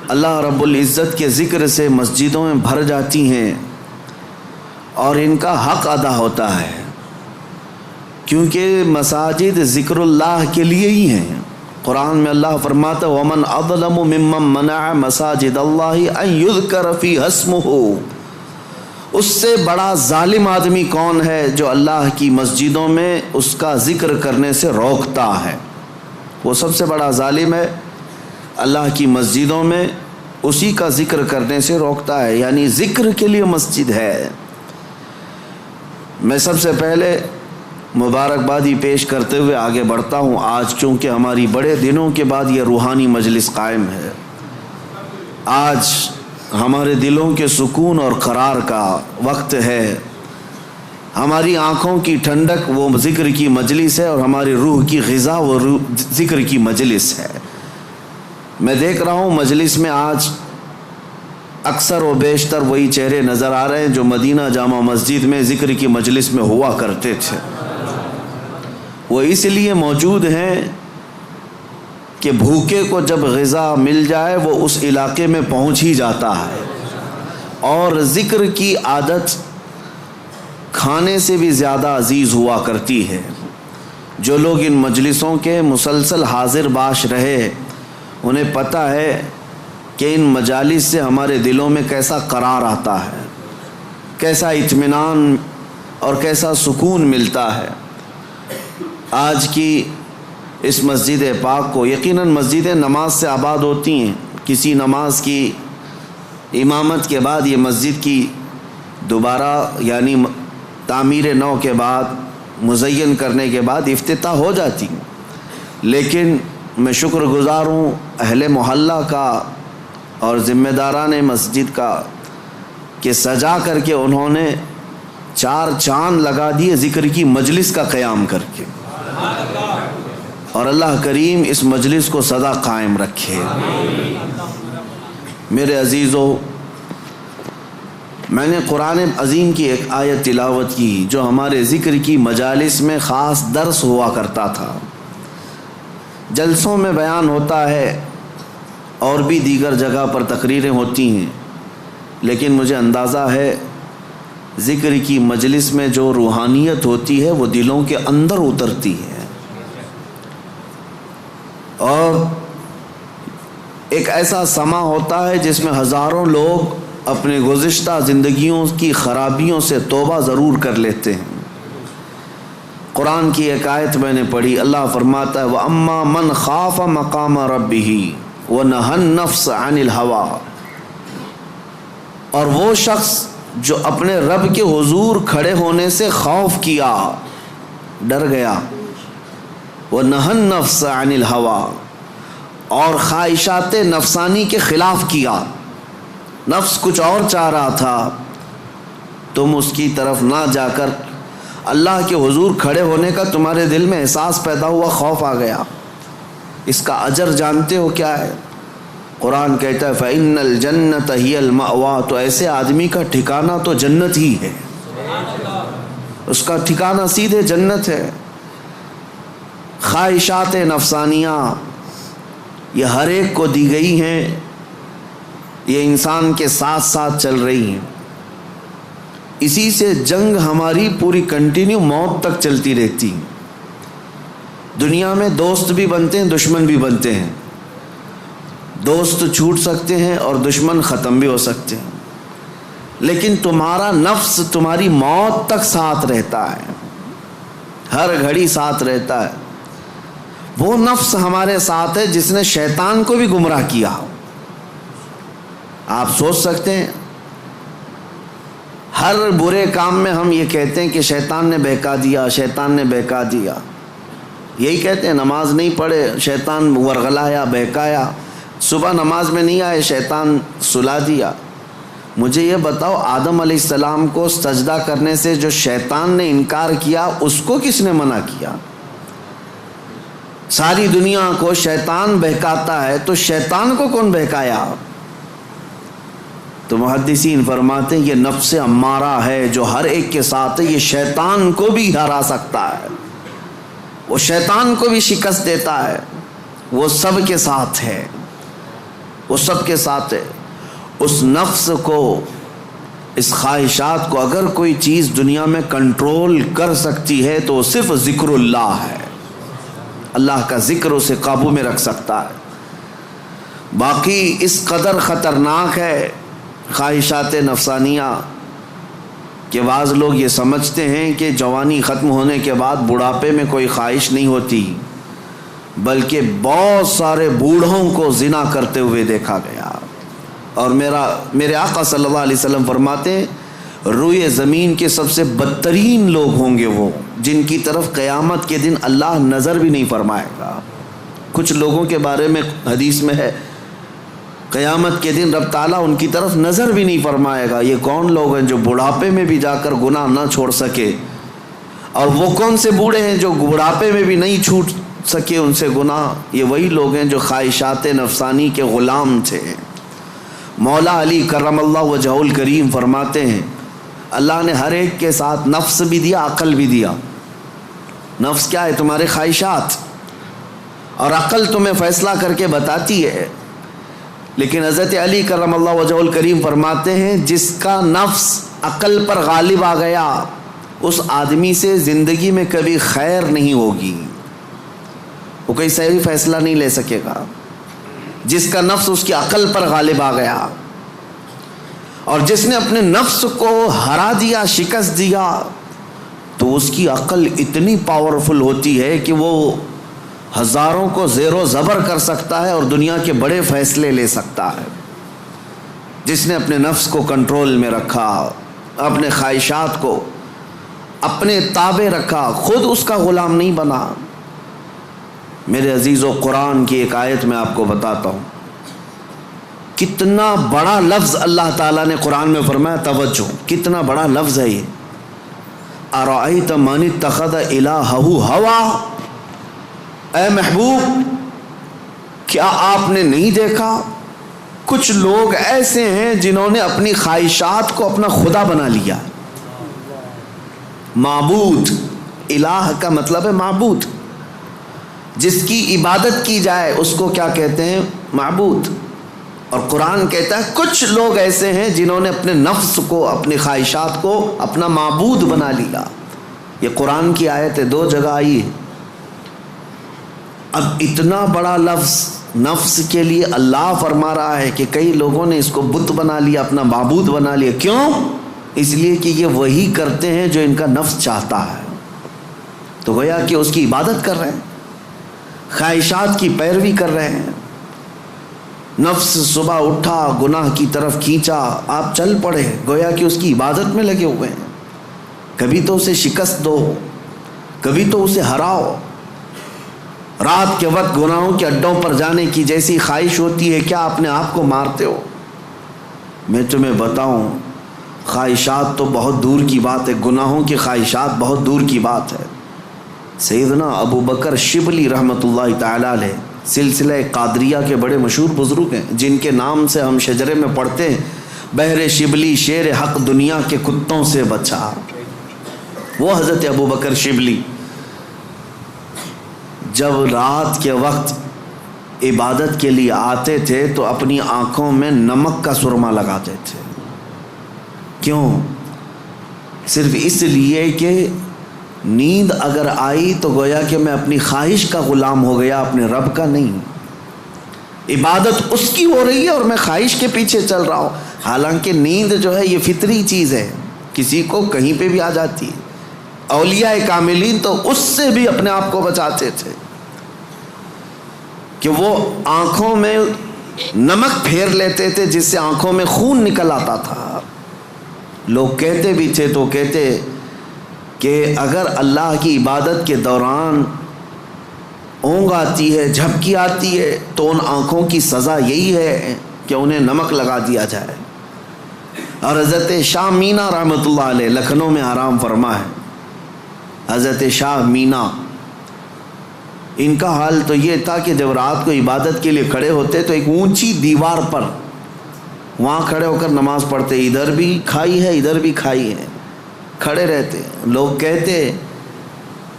اللہ رب العزت کے ذکر سے مسجدوں میں بھر جاتی ہیں اور ان کا حق ادا ہوتا ہے، کیونکہ مساجد ذکر اللہ کے لیے ہی ہیں۔ قرآن میں اللہ فرماتا ہے وَمَنْ أَظْلَمُ مِمَّنْ مَنَعَ مَسَاجِدَ اللَّهِ أَنْ يُذْكَرَ فِيهَا اسْمُهُ، اس سے بڑا ظالم آدمی کون ہے جو اللہ کی مسجدوں میں اس کا ذکر کرنے سے روکتا ہے؟ وہ سب سے بڑا ظالم ہے، اللہ کی مسجدوں میں اسی کا ذکر کرنے سے روکتا ہے، یعنی ذکر کے لیے مسجد ہے۔ میں سب سے پہلے مبارکبادی پیش کرتے ہوئے آگے بڑھتا ہوں۔ آج چونکہ ہماری بڑے دنوں کے بعد یہ روحانی مجلس قائم ہے، آج ہمارے دلوں کے سکون اور قرار کا وقت ہے، ہماری آنکھوں کی ٹھنڈک وہ ذکر کی مجلس ہے اور ہماری روح کی غذا وہ ذکر کی مجلس ہے۔ میں دیکھ رہا ہوں مجلس میں آج اکثر و بیشتر وہی چہرے نظر آ رہے ہیں جو مدینہ جامع مسجد میں ذکر کی مجلس میں ہوا کرتے تھے۔ وہ اس لیے موجود ہیں کہ بھوکے کو جب غذا مل جائے وہ اس علاقے میں پہنچ ہی جاتا ہے، اور ذکر کی عادت کھانے سے بھی زیادہ عزیز ہوا کرتی ہے۔ جو لوگ ان مجلسوں کے مسلسل حاضر باش رہے انہیں پتہ ہے کہ ان مجالس سے ہمارے دلوں میں کیسا قرار آتا ہے، کیسا اطمینان اور کیسا سکون ملتا ہے۔ آج کی اس مسجد پاک کو، یقیناً مسجدیں نماز سے آباد ہوتی ہیں، کسی نماز کی امامت کے بعد یہ مسجد کی دوبارہ یعنی تعمیر نو کے بعد مزین کرنے کے بعد افتتاح ہو جاتی، لیکن میں شکر گزار ہوں اہل محلہ کا اور ذمہ داران مسجد کا کہ سجا کر کے انہوں نے 4 چاند لگا دیے ذکر کی مجلس کا قیام کر کے، اور اللہ کریم اس مجلس کو سدا قائم رکھے۔ میرے عزیزو، میں نے قرآن عظیم کی ایک آیت تلاوت کی جو ہمارے ذکر کی مجالس میں خاص درس ہوا کرتا تھا۔ جلسوں میں بیان ہوتا ہے اور بھی دیگر جگہ پر تقریریں ہوتی ہیں، لیکن مجھے اندازہ ہے ذکر کی مجلس میں جو روحانیت ہوتی ہے وہ دلوں کے اندر اترتی ہے، اور ایک ایسا سما ہوتا ہے جس میں ہزاروں لوگ اپنے گزشتہ زندگیوں کی خرابیوں سے توبہ ضرور کر لیتے ہیں۔ قرآن کی ایک آیت میں نے پڑھی، اللہ فرماتا ہے وَأَمَّا مَنْ خَافَ مَقَامَ رَبِّهِ وَنَهَى النَّفْسَ عَنِ الْهَوَىٰ، اور وہ شخص جو اپنے رب کے حضور کھڑے ہونے سے خوف کیا، ڈر گیا، وَنَهَى النَّفْسَ عَنِ الْهَوَىٰ، اور خواہشات نفسانی کے خلاف کیا، نفس کچھ اور چاہ رہا تھا، تم اس کی طرف نہ جا کر اللہ کے حضور کھڑے ہونے کا تمہارے دل میں احساس پیدا ہوا، خوف آ گیا۔ اس کا اجر جانتے ہو کیا ہے؟ قرآن کہتا ہے فَإِنَّ الْجَنَّةَ هِيَ الْمَأْوَىٰ، تو ایسے آدمی کا ٹھکانہ تو جنت ہی ہے، اس کا ٹھکانہ سیدھے جنت ہے۔ خواہشات نفسانیہ یہ ہر ایک کو دی گئی ہیں، یہ انسان کے ساتھ ساتھ چل رہی ہیں، اسی سے جنگ ہماری پوری کنٹینیو موت تک چلتی رہتی۔ دنیا میں دوست بھی بنتے ہیں، دشمن بھی بنتے ہیں، دوست چھوٹ سکتے ہیں اور دشمن ختم بھی ہو سکتے ہیں، لیکن تمہارا نفس تمہاری موت تک ساتھ رہتا ہے، ہر گھڑی ساتھ رہتا ہے۔ وہ نفس ہمارے ساتھ ہے جس نے شیطان کو بھی گمراہ کیا۔ آپ سوچ سکتے ہیں ہر برے کام میں ہم یہ کہتے ہیں کہ شیطان نے بہکا دیا، شیطان نے بہکا دیا، یہی کہتے ہیں۔ نماز نہیں پڑھے شیطان ورغلایا، بہکایا، صبح نماز میں نہیں آئے شیطان سلا دیا۔ مجھے یہ بتاؤ آدم علیہ السلام کو سجدہ کرنے سے جو شیطان نے انکار کیا اس کو کس نے منع کیا؟ ساری دنیا کو شیطان بہکاتا ہے تو شیطان کو کون بہکایا؟ تو محدثین فرماتے ہیں یہ نفس امارہ ہے جو ہر ایک کے ساتھ ہے، یہ شیطان کو بھی ہرا سکتا ہے، وہ شیطان کو بھی شکست دیتا ہے، وہ سب کے ساتھ ہے۔ وہ سب کے ساتھ ہے۔ اس نفس کو، اس خواہشات کو اگر کوئی چیز دنیا میں کنٹرول کر سکتی ہے تو صرف ذکر اللہ ہے۔ اللہ کا ذکر اسے قابو میں رکھ سکتا ہے۔ باقی اس قدر خطرناک ہے خواہشات نفسانیہ کہ بعض لوگ یہ سمجھتے ہیں کہ جوانی ختم ہونے کے بعد بڑھاپے میں کوئی خواہش نہیں ہوتی، بلکہ بہت سارے بوڑھوں کو زنا کرتے ہوئے دیکھا گیا۔ اور میرے آقا صلی اللہ علیہ وسلم فرماتے ہیں روئے زمین کے سب سے بدترین لوگ ہوں گے وہ جن کی طرف قیامت کے دن اللہ نظر بھی نہیں فرمائے گا۔ کچھ لوگوں کے بارے میں حدیث میں ہے قیامت کے دن رب تعالیٰ ان کی طرف نظر بھی نہیں فرمائے گا۔ یہ کون لوگ ہیں جو بڑھاپے میں بھی جا کر گناہ نہ چھوڑ سکے؟ اور وہ کون سے بوڑھے ہیں جو بڑھاپے میں بھی نہیں چھوٹ سکے ان سے گناہ؟ یہ وہی لوگ ہیں جو خواہشات نفسانی کے غلام تھے۔ مولا علی کرم اللہ وجہہ الکریم فرماتے ہیں اللہ نے ہر ایک کے ساتھ نفس بھی دیا، عقل بھی دیا۔ نفس کیا ہے؟ تمہارے خواہشات، اور عقل تمہیں فیصلہ کر کے بتاتی ہے۔ لیکن حضرت علی کرم اللہ وجہہ الکریم فرماتے ہیں جس کا نفس عقل پر غالب آ گیا اس آدمی سے زندگی میں کبھی خیر نہیں ہوگی، وہ کوئی صحیح فیصلہ نہیں لے سکے گا۔ جس کا نفس اس کی عقل پر غالب آ گیا، اور جس نے اپنے نفس کو ہرا دیا، شکست دیا، تو اس کی عقل اتنی پاورفل ہوتی ہے کہ وہ ہزاروں کو زیر و زبر کر سکتا ہے اور دنیا کے بڑے فیصلے لے سکتا ہے۔ جس نے اپنے نفس کو کنٹرول میں رکھا، اپنے خواہشات کو اپنے تابع رکھا، خود اس کا غلام نہیں بنا۔ میرے عزیزو، قرآن کی ایک آیت میں آپ کو بتاتا ہوں، کتنا بڑا لفظ اللہ تعالیٰ نے قرآن میں فرمایا، توجہ، کتنا بڑا لفظ ہے یہ۔ ارأیت من اتخذ الہہ ہوا، اے محبوب کیا آپ نے نہیں دیکھا کچھ لوگ ایسے ہیں جنہوں نے اپنی خواہشات کو اپنا خدا بنا لیا۔ معبود، الہ کا مطلب ہے معبود، جس کی عبادت کی جائے اس کو کیا کہتے ہیں؟ معبود۔ اور قرآن کہتا ہے کچھ لوگ ایسے ہیں جنہوں نے اپنے نفس کو، اپنی خواہشات کو اپنا معبود بنا لیا۔ یہ قرآن کی آیت ہے، 2 جگہ آئی ہے۔ اب اتنا بڑا لفظ نفس کے لیے اللہ فرما رہا ہے کہ کئی لوگوں نے اس کو بت بنا لیا، اپنا معبود بنا لیا۔ کیوں؟ اس لیے کہ یہ وہی کرتے ہیں جو ان کا نفس چاہتا ہے، تو گویا کہ اس کی عبادت کر رہے ہیں، خواہشات کی پیروی کر رہے ہیں۔ نفس صبح اٹھا، گناہ کی طرف کھینچا، آپ چل پڑے، گویا کہ اس کی عبادت میں لگے ہوئے ہیں۔ کبھی تو اسے شکست دو، کبھی تو اسے ہراؤ۔ رات کے وقت گناہوں کے اڈوں پر جانے کی جیسی خواہش ہوتی ہے، کیا اپنے آپ کو مارتے ہو؟ میں تمہیں بتاؤں، خواہشات تو بہت دور کی بات ہے، گناہوں کی خواہشات بہت دور کی بات ہے۔ سیدنا ابو بکر شبلی رحمۃ اللہ تعالی علیہ سلسلہ قادریہ کے بڑے مشہور بزرگ ہیں، جن کے نام سے ہم شجرے میں پڑھتے ہیں بہر شبلی شیر حق دنیا کے کتوں سے بچا۔ وہ حضرت ابو بکر شبلی جب رات کے وقت عبادت کے لیے آتے تھے تو اپنی آنکھوں میں نمک کا سرما لگاتے تھے۔ کیوں؟ صرف اس لیے کہ نیند اگر آئی تو گویا کہ میں اپنی خواہش کا غلام ہو گیا، اپنے رب کا نہیں۔ عبادت اس کی ہو رہی ہے اور میں خواہش کے پیچھے چل رہا ہوں۔ حالانکہ نیند جو ہے یہ فطری چیز ہے، کسی کو کہیں پہ بھی آ جاتی ہے۔ اولیاء کاملین تو اس سے بھی اپنے آپ کو بچاتے تھے کہ وہ آنکھوں میں نمک پھیر لیتے تھے جس سے آنکھوں میں خون نکل آتا تھا۔ لوگ کہتے بھی تھے تو کہتے کہ اگر اللہ کی عبادت کے دوران اونگ آتی ہے، جھپکی آتی ہے، تو ان آنکھوں کی سزا یہی ہے کہ انہیں نمک لگا دیا جائے۔ اور حضرت شاہ مینا رحمۃ اللہ علیہ لکھنؤ میں آرام فرما ہے، حضرت شاہ مینا، ان کا حال تو یہ تھا کہ جب رات کو عبادت کے لیے کھڑے ہوتے تو ایک اونچی دیوار پر وہاں کھڑے ہو کر نماز پڑھتے، ادھر بھی کھائی ہے ادھر بھی کھائی ہے، کھڑے رہتے۔ لوگ کہتے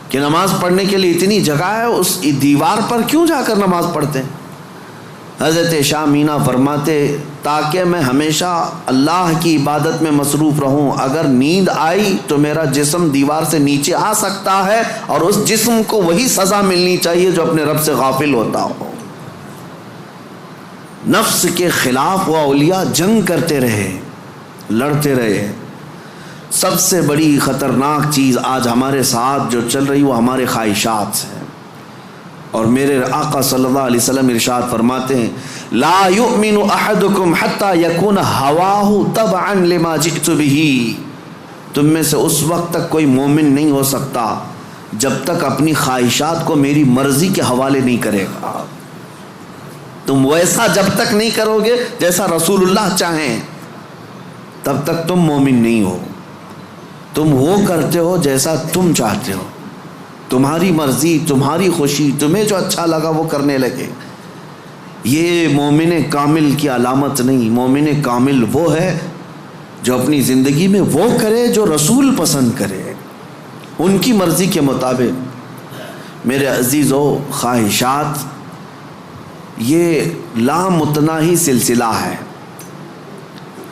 کہ نماز پڑھنے کے لیے اتنی جگہ ہے، اس دیوار پر کیوں جا کر نماز پڑھتے ہیں؟ حضرت شاہ مینا فرماتے تاکہ میں ہمیشہ اللہ کی عبادت میں مصروف رہوں، اگر نیند آئی تو میرا جسم دیوار سے نیچے آ سکتا ہے اور اس جسم کو وہی سزا ملنی چاہیے جو اپنے رب سے غافل ہوتا ہو۔ نفس کے خلاف وہ اولیاء جنگ کرتے رہے، لڑتے رہے۔ سب سے بڑی خطرناک چیز آج ہمارے ساتھ جو چل رہی وہ ہمارے خواہشات ہیں، اور میرے آقا صلی اللہ علیہ وسلم ارشاد فرماتے ہیں لا یؤمن احدکم حتی یکون ہواہ تبعا لما جئت بہ، تم میں سے اس وقت تک کوئی مومن نہیں ہو سکتا جب تک اپنی خواہشات کو میری مرضی کے حوالے نہیں کرے گا۔ تم ویسا جب تک نہیں کرو گے جیسا رسول اللہ چاہیں تب تک تم مومن نہیں ہو۔ تم وہ کرتے ہو جیسا تم چاہتے ہو، تمہاری مرضی، تمہاری خوشی، تمہیں جو اچھا لگا وہ کرنے لگے۔ یہ مومن کامل کی علامت نہیں۔ مومن کامل وہ ہے جو اپنی زندگی میں وہ کرے جو رسول پسند کرے، ان کی مرضی کے مطابق۔ میرے عزیزو، خواہشات یہ لامتناہی سلسلہ ہے،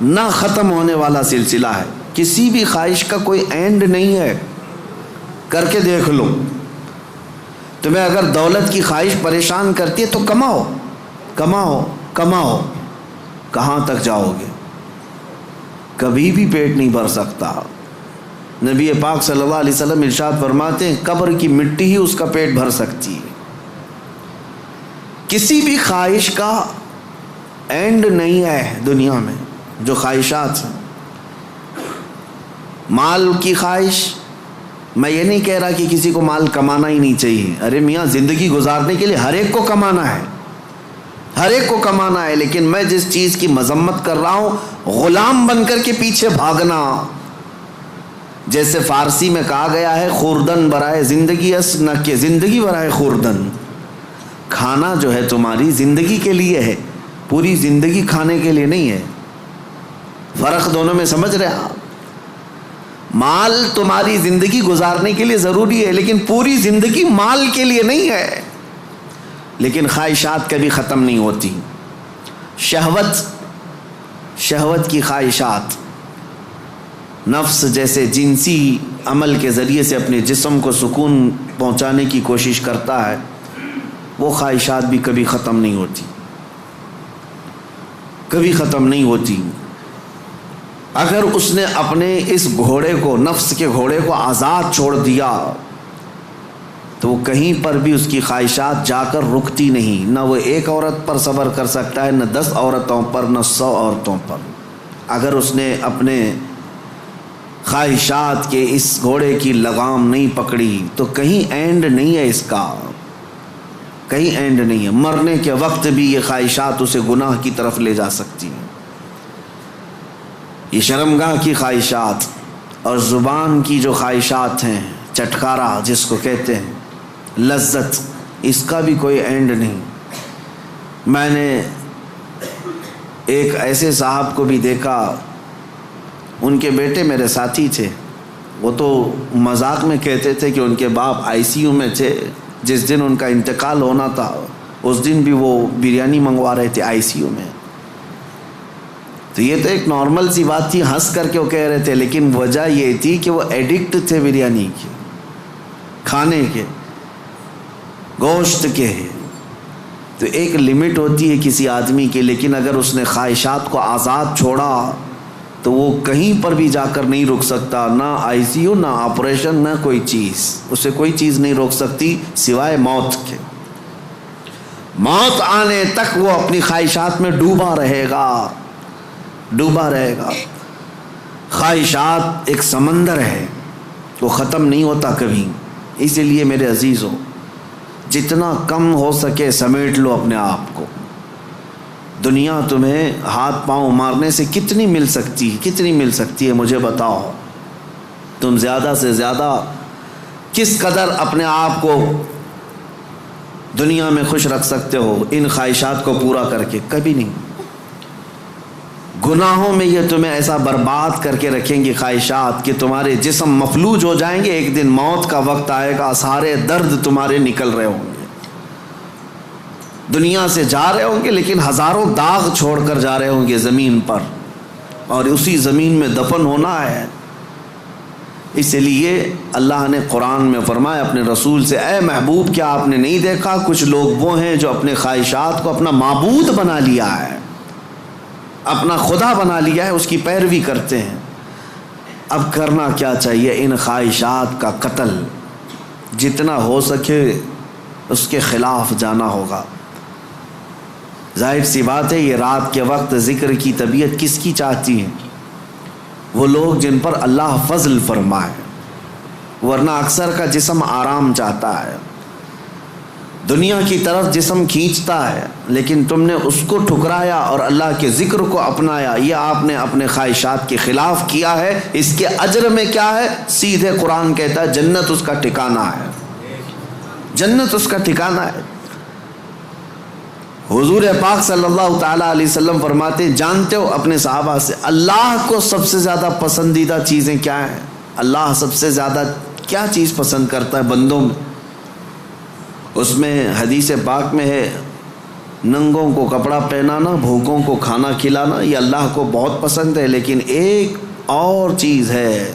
نہ ختم ہونے والا سلسلہ ہے۔ کسی بھی خواہش کا کوئی اینڈ نہیں ہے۔ کر کے دیکھ لو، تمہیں اگر دولت کی خواہش پریشان کرتی ہے تو کماؤ کماؤ کماؤ، کہاں تک جاؤ گے؟ کبھی بھی پیٹ نہیں بھر سکتا۔ نبی پاک صلی اللہ علیہ وسلم ارشاد فرماتے ہیں قبر کی مٹی ہی اس کا پیٹ بھر سکتی ہے۔ کسی بھی خواہش کا اینڈ نہیں ہے دنیا میں۔ جو خواہشات ہیں، مال کی خواہش، میں یہ نہیں کہہ رہا کہ کسی کو مال کمانا ہی نہیں چاہیے، ارے میاں زندگی گزارنے کے لیے ہر ایک کو کمانا ہے، ہر ایک کو کمانا ہے، لیکن میں جس چیز کی مذمت کر رہا ہوں غلام بن کر کے پیچھے بھاگنا۔ جیسے فارسی میں کہا گیا ہے خوردن برائے زندگی اس نہ کہ زندگی برائے خوردن۔ کھانا جو ہے تمہاری زندگی کے لیے ہے، پوری زندگی کھانے کے لیے نہیں ہے۔ فرق دونوں میں سمجھ رہے آپ؟ مال تمہاری زندگی گزارنے کے لیے ضروری ہے، لیکن پوری زندگی مال کے لیے نہیں ہے۔ لیکن خواہشات کبھی ختم نہیں ہوتی۔ شہوت کی خواہشات، نفس جیسے جنسی عمل کے ذریعے سے اپنے جسم کو سکون پہنچانے کی کوشش کرتا ہے، وہ خواہشات بھی کبھی ختم نہیں ہوتی، کبھی ختم نہیں ہوتی۔ اگر اس نے اپنے اس گھوڑے کو، نفس کے گھوڑے کو آزاد چھوڑ دیا تو وہ کہیں پر بھی اس کی خواہشات جا کر رکتی نہیں۔ نہ وہ ایک عورت پر صبر کر سکتا ہے، نہ 10 عورتوں پر، نہ 100 عورتوں پر۔ اگر اس نے اپنے خواہشات کے اس گھوڑے کی لگام نہیں پکڑی تو کہیں اینڈ نہیں ہے اس کا، کہیں اینڈ نہیں ہے۔ مرنے کے وقت بھی یہ خواہشات اسے گناہ کی طرف لے جا سکتی ہیں۔ یہ شرمگاہ کی خواہشات اور زبان کی جو خواہشات ہیں، چٹکارا جس کو کہتے ہیں، لذت، اس کا بھی کوئی اینڈ نہیں۔ میں نے ایک ایسے صاحب کو بھی دیکھا، ان کے بیٹے میرے ساتھی تھے، وہ تو مذاق میں کہتے تھے کہ ان کے باپ ICU میں تھے، جس دن ان کا انتقال ہونا تھا اس دن بھی وہ بریانی منگوا رہے تھے ICU میں۔ تو یہ تو ایک نارمل سی بات تھی، ہنس کر کے وہ کہہ رہے تھے، لیکن وجہ یہ تھی کہ وہ ایڈکٹ تھے بریانی کے، کھانے کے، گوشت کے۔ تو ایک لمٹ ہوتی ہے کسی آدمی کی، لیکن اگر اس نے خواہشات کو آزاد چھوڑا تو وہ کہیں پر بھی جا کر نہیں رک سکتا، نہ ICU، نہ آپریشن، نہ کوئی چیز، اسے کوئی چیز نہیں روک سکتی سوائے موت کے۔ موت آنے تک وہ اپنی خواہشات میں ڈوبا رہے گا، ڈوبا رہے گا۔ خواہشات ایک سمندر ہے، وہ ختم نہیں ہوتا کبھی۔ اسی لیے میرے عزیزو، جتنا کم ہو سکے سمیٹ لو اپنے آپ کو۔ دنیا تمہیں ہاتھ پاؤں مارنے سے کتنی مل سکتی ہے مجھے بتاؤ۔ تم زیادہ سے زیادہ کس قدر اپنے آپ کو دنیا میں خوش رکھ سکتے ہو ان خواہشات کو پورا کر کے؟ کبھی نہیں۔ گناہوں میں یہ تمہیں ایسا برباد کر کے رکھیں گی خواہشات کہ تمہارے جسم مفلوج ہو جائیں گے۔ ایک دن موت کا وقت آئے گا، سارے درد تمہارے نکل رہے ہوں گے۔ دنیا سے جا رہے ہوں گے لیکن ہزاروں داغ چھوڑ کر جا رہے ہوں گے زمین پر، اور اسی زمین میں دفن ہونا ہے۔ اس لیے اللہ نے قرآن میں فرمایا اپنے رسول سے، اے محبوب کیا آپ نے نہیں دیکھا کچھ لوگ وہ ہیں جو اپنے خواہشات کو اپنا معبود بنا لیا ہے، اپنا خدا بنا لیا ہے، اس کی پیروی کرتے ہیں۔ اب کرنا کیا چاہیے؟ ان خواہشات کا قتل جتنا ہو سکے اس کے خلاف جانا ہوگا۔ ظاہر سی بات ہے یہ رات کے وقت ذکر کی طبیعت کس کی چاہتی ہے؟ وہ لوگ جن پر اللہ فضل فرمائے، ورنہ اکثر کا جسم آرام چاہتا ہے، دنیا کی طرف جسم کھینچتا ہے، لیکن تم نے اس کو ٹھکرایا اور اللہ کے ذکر کو اپنایا، یہ آپ نے اپنے خواہشات کے خلاف کیا ہے۔ اس کے اجر میں کیا ہے؟ سیدھے قرآن کہتا ہے جنت اس کا ٹھکانہ ہے، جنت اس کا ٹھکانہ ہے۔ حضور پاک صلی اللہ تعالیٰ علیہ وسلم فرماتے ہیں، جانتے ہو اپنے صحابہ سے اللہ کو سب سے زیادہ پسندیدہ چیزیں کیا ہیں؟ اللہ سب سے زیادہ کیا چیز پسند کرتا ہے بندوں میں؟ اس میں حدیث پاک میں ہے ننگوں کو کپڑا پہنانا، بھوکوں کو کھانا کھلانا، یہ اللہ کو بہت پسند ہے۔ لیکن ایک اور چیز ہے،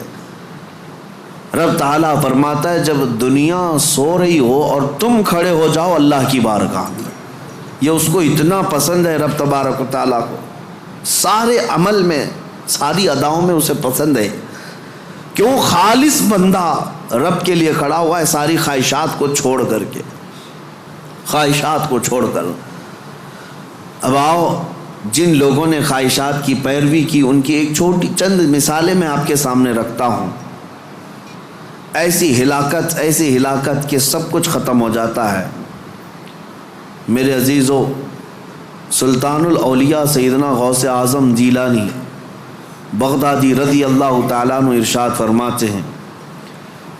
رب تعالیٰ فرماتا ہے جب دنیا سو رہی ہو اور تم کھڑے ہو جاؤ اللہ کی بارگاہ میں، یہ اس کو اتنا پسند ہے رب تبارک و تعالیٰ کو، سارے عمل میں ساری اداؤں میں اسے پسند ہے۔ کیوں؟ خالص بندہ رب کے لیے کھڑا ہوا ہے، ساری خواہشات کو چھوڑ کر کے، خواہشات کو چھوڑ کر۔ اب آؤ جن لوگوں نے خواہشات کی پیروی کی ان کی ایک چھوٹی چند مثالیں میں آپ کے سامنے رکھتا ہوں۔ ایسی ہلاکت کہ سب کچھ ختم ہو جاتا ہے۔ میرے عزیزو، سلطان الاولیاء سیدنا غوث اعظم جیلانی بغدادی رضی اللہ تعالیٰ عنہ ارشاد فرماتے ہیں،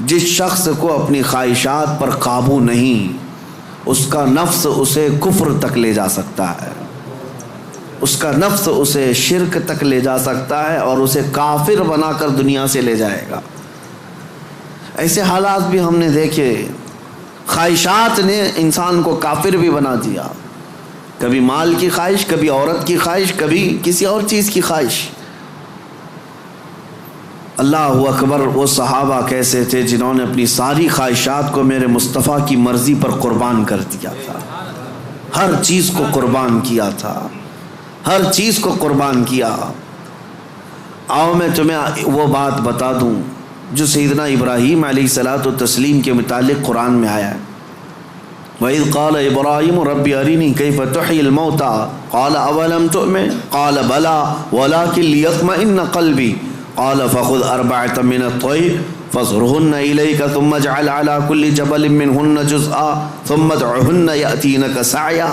جس شخص کو اپنی خواہشات پر قابو نہیں، اس کا نفس اسے کفر تک لے جا سکتا ہے، اس کا نفس اسے شرک تک لے جا سکتا ہے اور اسے کافر بنا کر دنیا سے لے جائے گا۔ ایسے حالات بھی ہم نے دیکھے، خواہشات نے انسان کو کافر بھی بنا دیا، کبھی مال کی خواہش، کبھی عورت کی خواہش، کبھی کسی اور چیز کی خواہش۔ اللہ اکبر، وہ صحابہ کیسے تھے جنہوں نے اپنی ساری خواہشات کو میرے مصطفیٰ کی مرضی پر قربان کر دیا تھا، ہر چیز کو قربان کیا تھا، ہر چیز کو قربان کیا۔ آؤ میں تمہیں وہ بات بتا دوں جو سیدنا ابراہیم علیہ الصلوۃ والتسلیم کے متعلق قرآن میں آیا ہے۔ وَإِذْ قَالَ إِبْرَاهِيمُ رَبِّ أَرِنِي كَيْفَ تُحْيِي الْمَوْتَى قَالَ أَوَلَمْ تُؤْمِنْ قَالَ بَلَى وَلَكِنْ لِيَطْمَئِنَّ قَلْبِي قَالَ فَخُذْ أَرْبَعَةً مِنَ الطَّيْرِ فَاصْرُهُنَّ إِلَيْكَ ثُمَّ اجْعَلْ عَلَى كُلِّ جَبَلٍ مِّنْهُنَّ جُزْءًا ثُمَّ ادْعُهُنَّ يَأْتِينَكَ سَعْيًا۔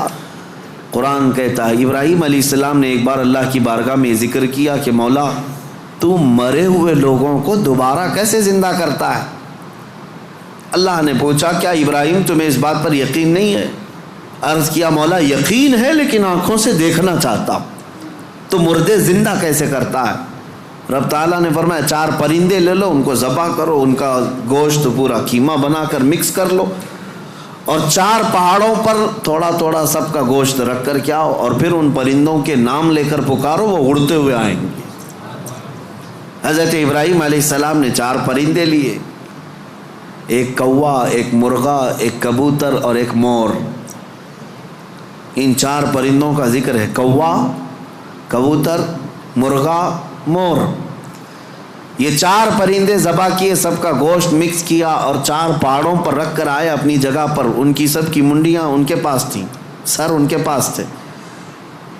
قرآن کہتا ہے ابراہیم علیہ السلام نے ایک بار اللہ کی بارگاہ میں ذکر کیا کہ مولا تو مرے ہوئے لوگوں کو دوبارہ کیسے زندہ کرتا ہے؟ اللہ نے پوچھا کیا ابراہیم تمہیں اس بات پر یقین نہیں ہے؟ عرض کیا مولا یقین ہے لیکن آنکھوں سے دیکھنا چاہتا ہوں، تو مردے زندہ کیسے کرتا ہے؟ رب تعالیٰ نے فرمایا 4 پرندے لے لو، ان کو ذبح کرو، ان کا گوشت پورا قیمہ بنا کر مکس کر لو، اور 4 پہاڑوں پر تھوڑا تھوڑا سب کا گوشت رکھ کر کے آؤ، اور پھر ان پرندوں کے نام لے کر پکارو، وہ اڑتے ہوئے آئیں گے۔ حضرت ابراہیم علیہ السلام نے 4 پرندے لیے، ایک کوا، ایک مرغا، ایک کبوتر اور ایک مور۔ ان 4 پرندوں کا ذکر ہے، کوا، کبوتر، مرغا، مور۔ یہ 4 پرندے ذبح کیے، سب کا گوشت مکس کیا اور 4 پہاڑوں پر رکھ کر آئے اپنی جگہ پر۔ ان کی سب کی منڈیاں ان کے پاس تھیں، سر ان کے پاس تھے۔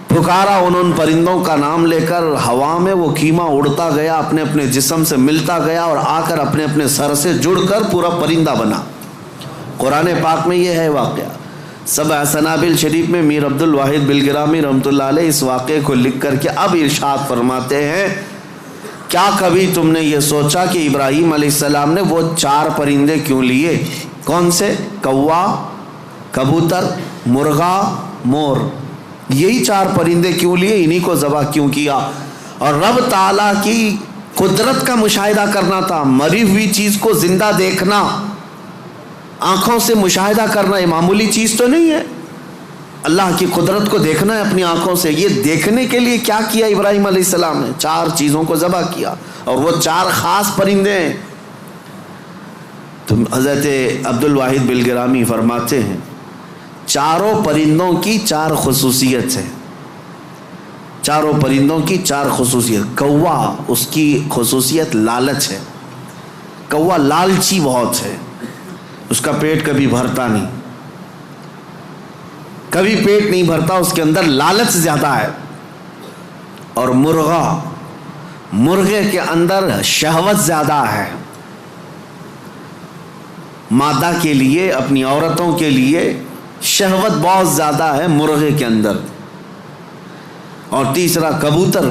پکارا ان پرندوں کا نام لے کر، ہوا میں وہ خیمہ اڑتا گیا، اپنے اپنے جسم سے ملتا گیا اور آ کر اپنے اپنے سر سے جڑ کر پورا پرندہ بنا۔ قرآن پاک میں یہ ہے واقعہ۔ سبع سنابل شریف میں میر عبد الواحد بلگرامی رحمۃ اللہ علیہ اس واقعے کو لکھ کر کے اب ارشاد فرماتے ہیں، کیا کبھی تم نے یہ سوچا کہ ابراہیم علیہ السلام نے وہ 4 پرندے کیوں لیے؟ کون سے؟ کوا، کبوتر، مرغا، مور۔ یہی 4 پرندے کیوں لیے؟ انہی کو ذبح کیوں کیا؟ اور رب تعالیٰ کی قدرت کا مشاہدہ کرنا تھا، مری ہوئی چیز کو زندہ دیکھنا، آنکھوں سے مشاہدہ کرنا، یہ معمولی چیز تو نہیں ہے۔ اللہ کی قدرت کو دیکھنا ہے اپنی آنکھوں سے. یہ دیکھنے کے لیے کیا کیا ابراہیم علیہ السلام نے؟ 4 چیزوں کو ذبح کیا، اور وہ 4 خاص پرندے ہیں. تو حضرت عبدالواحد بلگرامی فرماتے ہیں چاروں پرندوں کی 4 خصوصیت ہے. چاروں پرندوں کی 4 خصوصیت. کوا، اس کی خصوصیت لالچ ہے. کوا لالچی بہت ہے، اس کا پیٹ کبھی بھرتا نہیں، کبھی پیٹ نہیں بھرتا، اس کے اندر لالچ زیادہ ہے. اور مرغے کے اندر شہوت زیادہ ہے، مادہ کے لیے، اپنی عورتوں کے لیے شہوت بہت زیادہ ہے مرغے کے اندر. اور تیسرا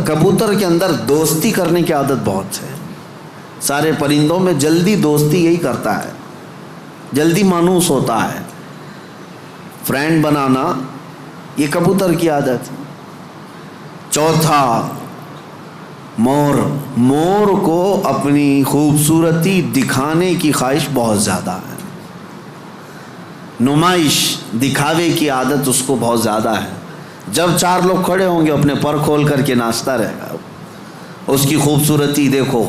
کبوتر کے اندر دوستی کرنے کی عادت بہت ہے. سارے پرندوں میں جلدی دوستی یہی کرتا ہے، جلدی مانوس ہوتا ہے. فرینڈ بنانا یہ کبوتر کی عادت ہے. چوتھا مور کو اپنی خوبصورتی دکھانے کی خواہش بہت زیادہ ہے. نمائش، دکھاوے کی عادت اس کو بہت زیادہ ہے. جب 4 لوگ کھڑے ہوں گے اپنے پر کھول کر کے ناچتا رہے گا. اس کی خوبصورتی دیکھو.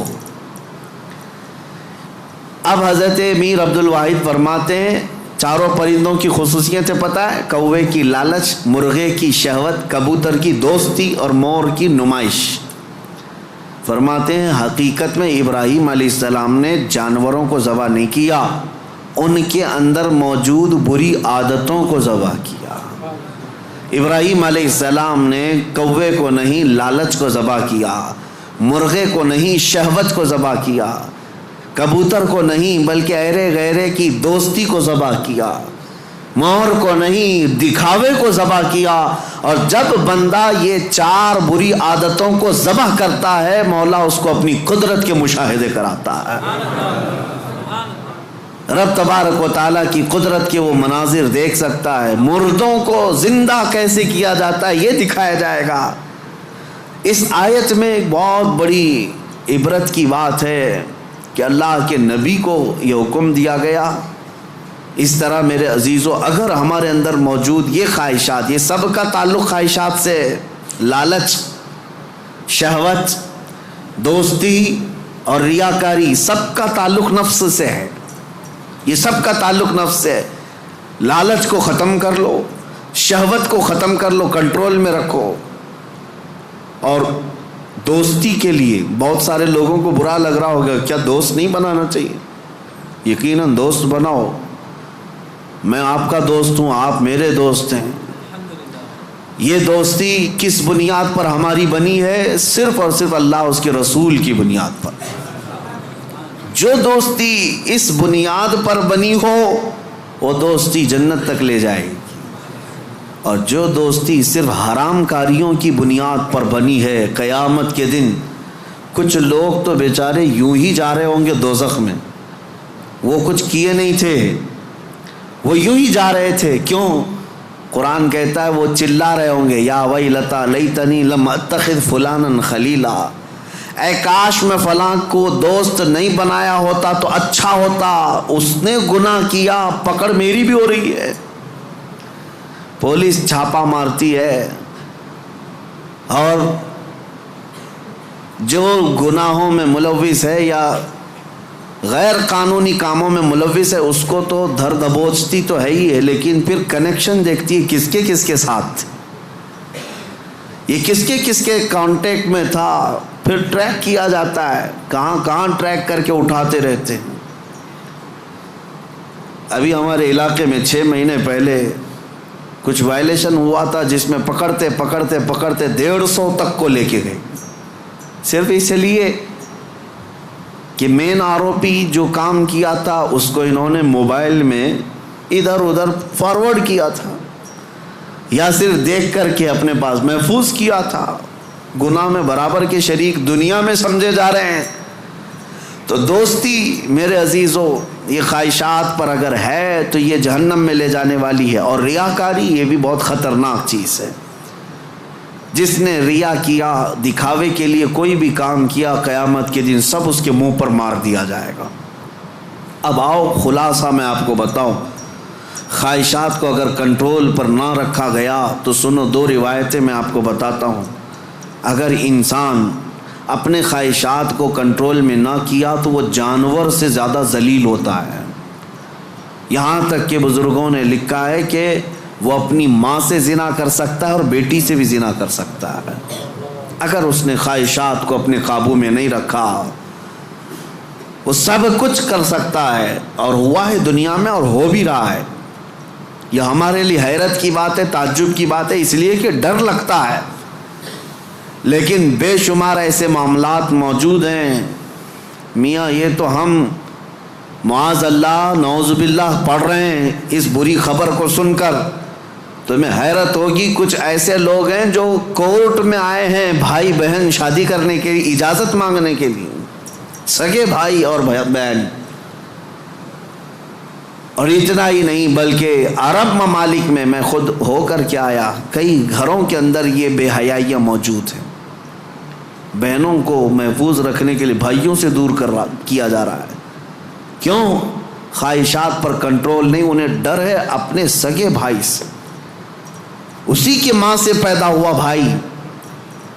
اب حضرت میر عبدالواحد فرماتے ہیں چاروں پرندوں کی خصوصیتیں پتہ ہے؟ کوے کی لالچ، مرغے کی شہوت، کبوتر کی دوستی اور مور کی نمائش. فرماتے ہیں حقیقت میں ابراہیم علیہ السلام نے جانوروں کو ذبح نہیں کیا، ان کے اندر موجود بری عادتوں کو ذبح کیا. ابراہیم علیہ السلام نے کوے کو نہیں لالچ کو ذبح کیا، مرغے کو نہیں شہوت کو ذبح کیا، کبوتر کو نہیں بلکہ ایرے غیرے کی دوستی کو ذبح کیا، مور کو نہیں دکھاوے کو ذبح کیا. اور جب بندہ یہ 4 بری عادتوں کو ذبح کرتا ہے مولا اس کو اپنی قدرت کے مشاہدے کراتا ہے. رب تبارک و تعالیٰ کی قدرت کے وہ مناظر دیکھ سکتا ہے. مردوں کو زندہ کیسے کیا جاتا ہے یہ دکھایا جائے گا. اس آیت میں ایک بہت بڑی عبرت کی بات ہے کہ اللہ کے نبی کو یہ حکم دیا گیا. اس طرح میرے عزیزو اگر ہمارے اندر موجود یہ خواہشات، یہ سب کا تعلق خواہشات سے، لالچ، شہوت، دوستی اور ریاکاری، سب کا تعلق نفس سے ہے. یہ سب کا تعلق نفس سے ہے. لالچ کو ختم کر لو، شہوت کو ختم کر لو، کنٹرول میں رکھو. اور دوستی کے لیے بہت سارے لوگوں کو برا لگ رہا ہوگا، کیا دوست نہیں بنانا چاہیے؟ یقیناً دوست بناؤ. میں آپ کا دوست ہوں، آپ میرے دوست ہیں. یہ دوستی کس بنیاد پر ہماری بنی ہے؟ صرف اور صرف اللہ اس کے رسول کی بنیاد پر. جو دوستی اس بنیاد پر بنی ہو وہ دوستی جنت تک لے جائے گی، اور جو دوستی صرف حرام کاریوں کی بنیاد پر بنی ہے قیامت کے دن کچھ لوگ تو بیچارے یوں ہی جا رہے ہوں گے دوزخ میں. وہ کچھ کیے نہیں تھے، وہ یوں ہی جا رہے تھے. کیوں؟ قرآن کہتا ہے وہ چلا رہے ہوں گے یا ویلتا لیتنی لم اتخذ فلانا خلیلا، اے کاش میں فلاں کو دوست نہیں بنایا ہوتا تو اچھا ہوتا، اس نے گناہ کیا، پکڑ میری بھی ہو رہی ہے. پولیس چھاپا مارتی ہے اور جو گناہوں میں ملوث ہے یا غیر قانونی کاموں میں ملوث ہے اس کو تو دھر دبوچتی تو ہے ہی ہے، لیکن پھر کنیکشن دیکھتی ہے کس کے ساتھ، یہ کس کے کانٹیکٹ میں تھا. پھر ٹریک کیا جاتا ہے، کہاں ٹریک کر کے اٹھاتے رہتے ہیں. ابھی ہمارے علاقے میں 6 مہینے پہلے کچھ وائلیشن ہوا تھا جس میں پکڑتے 150 تک کو لے کے گئے، صرف اس لیے کہ مین آروپی جو کام کیا تھا اس کو انہوں نے موبائل میں ادھر ادھر فارورڈ کیا تھا یا صرف دیکھ کر کے اپنے پاس محفوظ کیا تھا. گناہ میں برابر کے شریک دنیا میں سمجھے جا رہے ہیں. تو دوستی میرے عزیزو یہ خواہشات پر اگر ہے تو یہ جہنم میں لے جانے والی ہے. اور ریاکاری یہ بھی بہت خطرناک چیز ہے. جس نے ریا کیا، دکھاوے کے لیے کوئی بھی کام کیا، قیامت کے دن سب اس کے منہ پر مار دیا جائے گا. اب آؤ خلاصہ میں آپ کو بتاؤں. خواہشات کو اگر کنٹرول پر نہ رکھا گیا تو سنو، 2 روایتیں میں آپ کو بتاتا ہوں. اگر انسان اپنے خواہشات کو کنٹرول میں نہ کیا تو وہ جانور سے زیادہ ذلیل ہوتا ہے. یہاں تک کہ بزرگوں نے لکھا ہے کہ وہ اپنی ماں سے زنا کر سکتا ہے اور بیٹی سے بھی زنا کر سکتا ہے اگر اس نے خواہشات کو اپنے قابو میں نہیں رکھا. وہ سب کچھ کر سکتا ہے اور ہوا ہے دنیا میں اور ہو بھی رہا ہے. یہ ہمارے لیے حیرت کی بات ہے، تعجب کی بات ہے، اس لیے کہ ڈر لگتا ہے. لیکن بے شمار ایسے معاملات موجود ہیں میاں، یہ تو ہم معاذ اللہ نعوذ باللہ پڑھ رہے ہیں. اس بری خبر کو سن کر تمہیں حیرت ہوگی، کچھ ایسے لوگ ہیں جو کورٹ میں آئے ہیں بھائی بہن شادی کرنے کے لیے، اجازت مانگنے کے لیے، سگے بھائی اور بہن. اور اتنا ہی نہیں بلکہ عرب ممالک میں خود ہو کر کے آیا، کئی گھروں کے اندر یہ بے حیائیاں موجود ہیں. بہنوں کو محفوظ رکھنے کے لیے بھائیوں سے دور کیا جا رہا ہے. کیوں؟ خواہشات پر کنٹرول نہیں، انہیں ڈر ہے اپنے سگے بھائی سے. اسی کی ماں سے پیدا ہوا بھائی،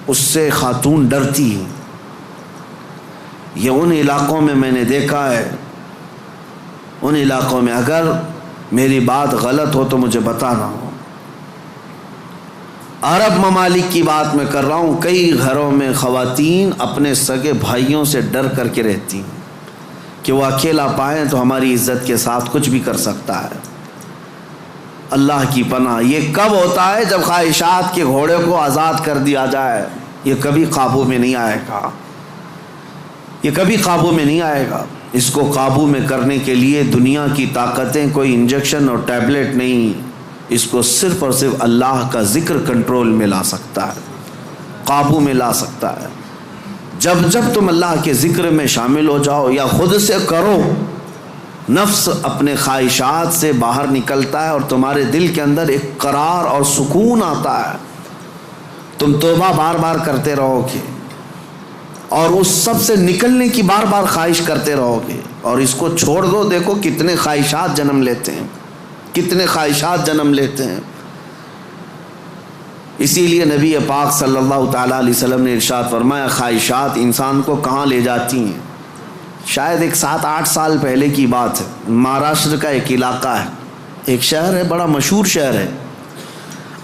اس سے خاتون ڈرتی ہے. یہ ان علاقوں میں نے دیکھا ہے، ان علاقوں میں، اگر میری بات غلط ہو تو مجھے بتانا ہو. عرب ممالک کی بات میں کر رہا ہوں. کئی گھروں میں خواتین اپنے سگے بھائیوں سے ڈر کر کے رہتی ہیں کہ وہ اکیلا پائیں تو ہماری عزت کے ساتھ کچھ بھی کر سکتا ہے. اللہ کی پناہ. یہ کب ہوتا ہے؟ جب خواہشات کے گھوڑے کو آزاد کر دیا جائے. یہ کبھی قابو میں نہیں آئے گا، یہ کبھی قابو میں نہیں آئے گا. اس کو قابو میں کرنے کے لیے دنیا کی طاقتیں، کوئی انجیکشن اور ٹیبلٹ نہیں، اس کو صرف اور صرف اللہ کا ذکر کنٹرول میں لا سکتا ہے، قابو میں لا سکتا ہے. جب تم اللہ کے ذکر میں شامل ہو جاؤ یا خود سے کرو، نفس اپنے خواہشات سے باہر نکلتا ہے اور تمہارے دل کے اندر ایک قرار اور سکون آتا ہے. تم توبہ بار بار کرتے رہو گے اور اس سب سے نکلنے کی بار بار خواہش کرتے رہو گے. اور اس کو چھوڑ دو، دیکھو کتنے خواہشات جنم لیتے ہیں، کتنے خواہشات جنم لیتے ہیں. اسی لیے نبی پاک صلی اللہ تعالیٰ علیہ وسلم نے ارشاد فرمایا، خواہشات انسان کو کہاں لے جاتی ہیں. شاید ایک 7-8 سال پہلے کی بات ہے. مہاراشٹر کا ایک علاقہ ہے، ایک شہر ہے، بڑا مشہور شہر ہے.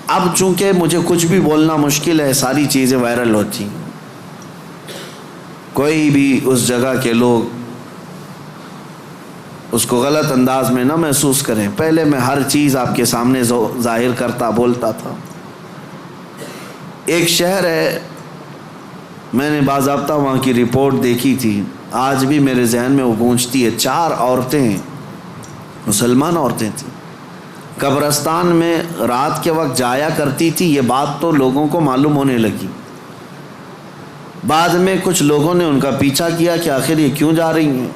اب چونکہ مجھے کچھ بھی بولنا مشکل ہے، ساری چیزیں وائرل ہوتی ہیں. کوئی بھی اس جگہ کے لوگ اس کو غلط انداز میں نہ محسوس کریں. پہلے میں ہر چیز آپ کے سامنے ظاہر کرتا بولتا تھا. ایک شہر ہے، میں نے باضابطہ وہاں کی رپورٹ دیکھی تھی، آج بھی میرے ذہن میں وہ گونجتی ہے. 4 عورتیں، مسلمان عورتیں تھیں، قبرستان میں رات کے وقت جایا کرتی تھی. یہ بات تو لوگوں کو معلوم ہونے لگی. بعد میں کچھ لوگوں نے ان کا پیچھا کیا کہ آخر یہ کیوں جا رہی ہیں.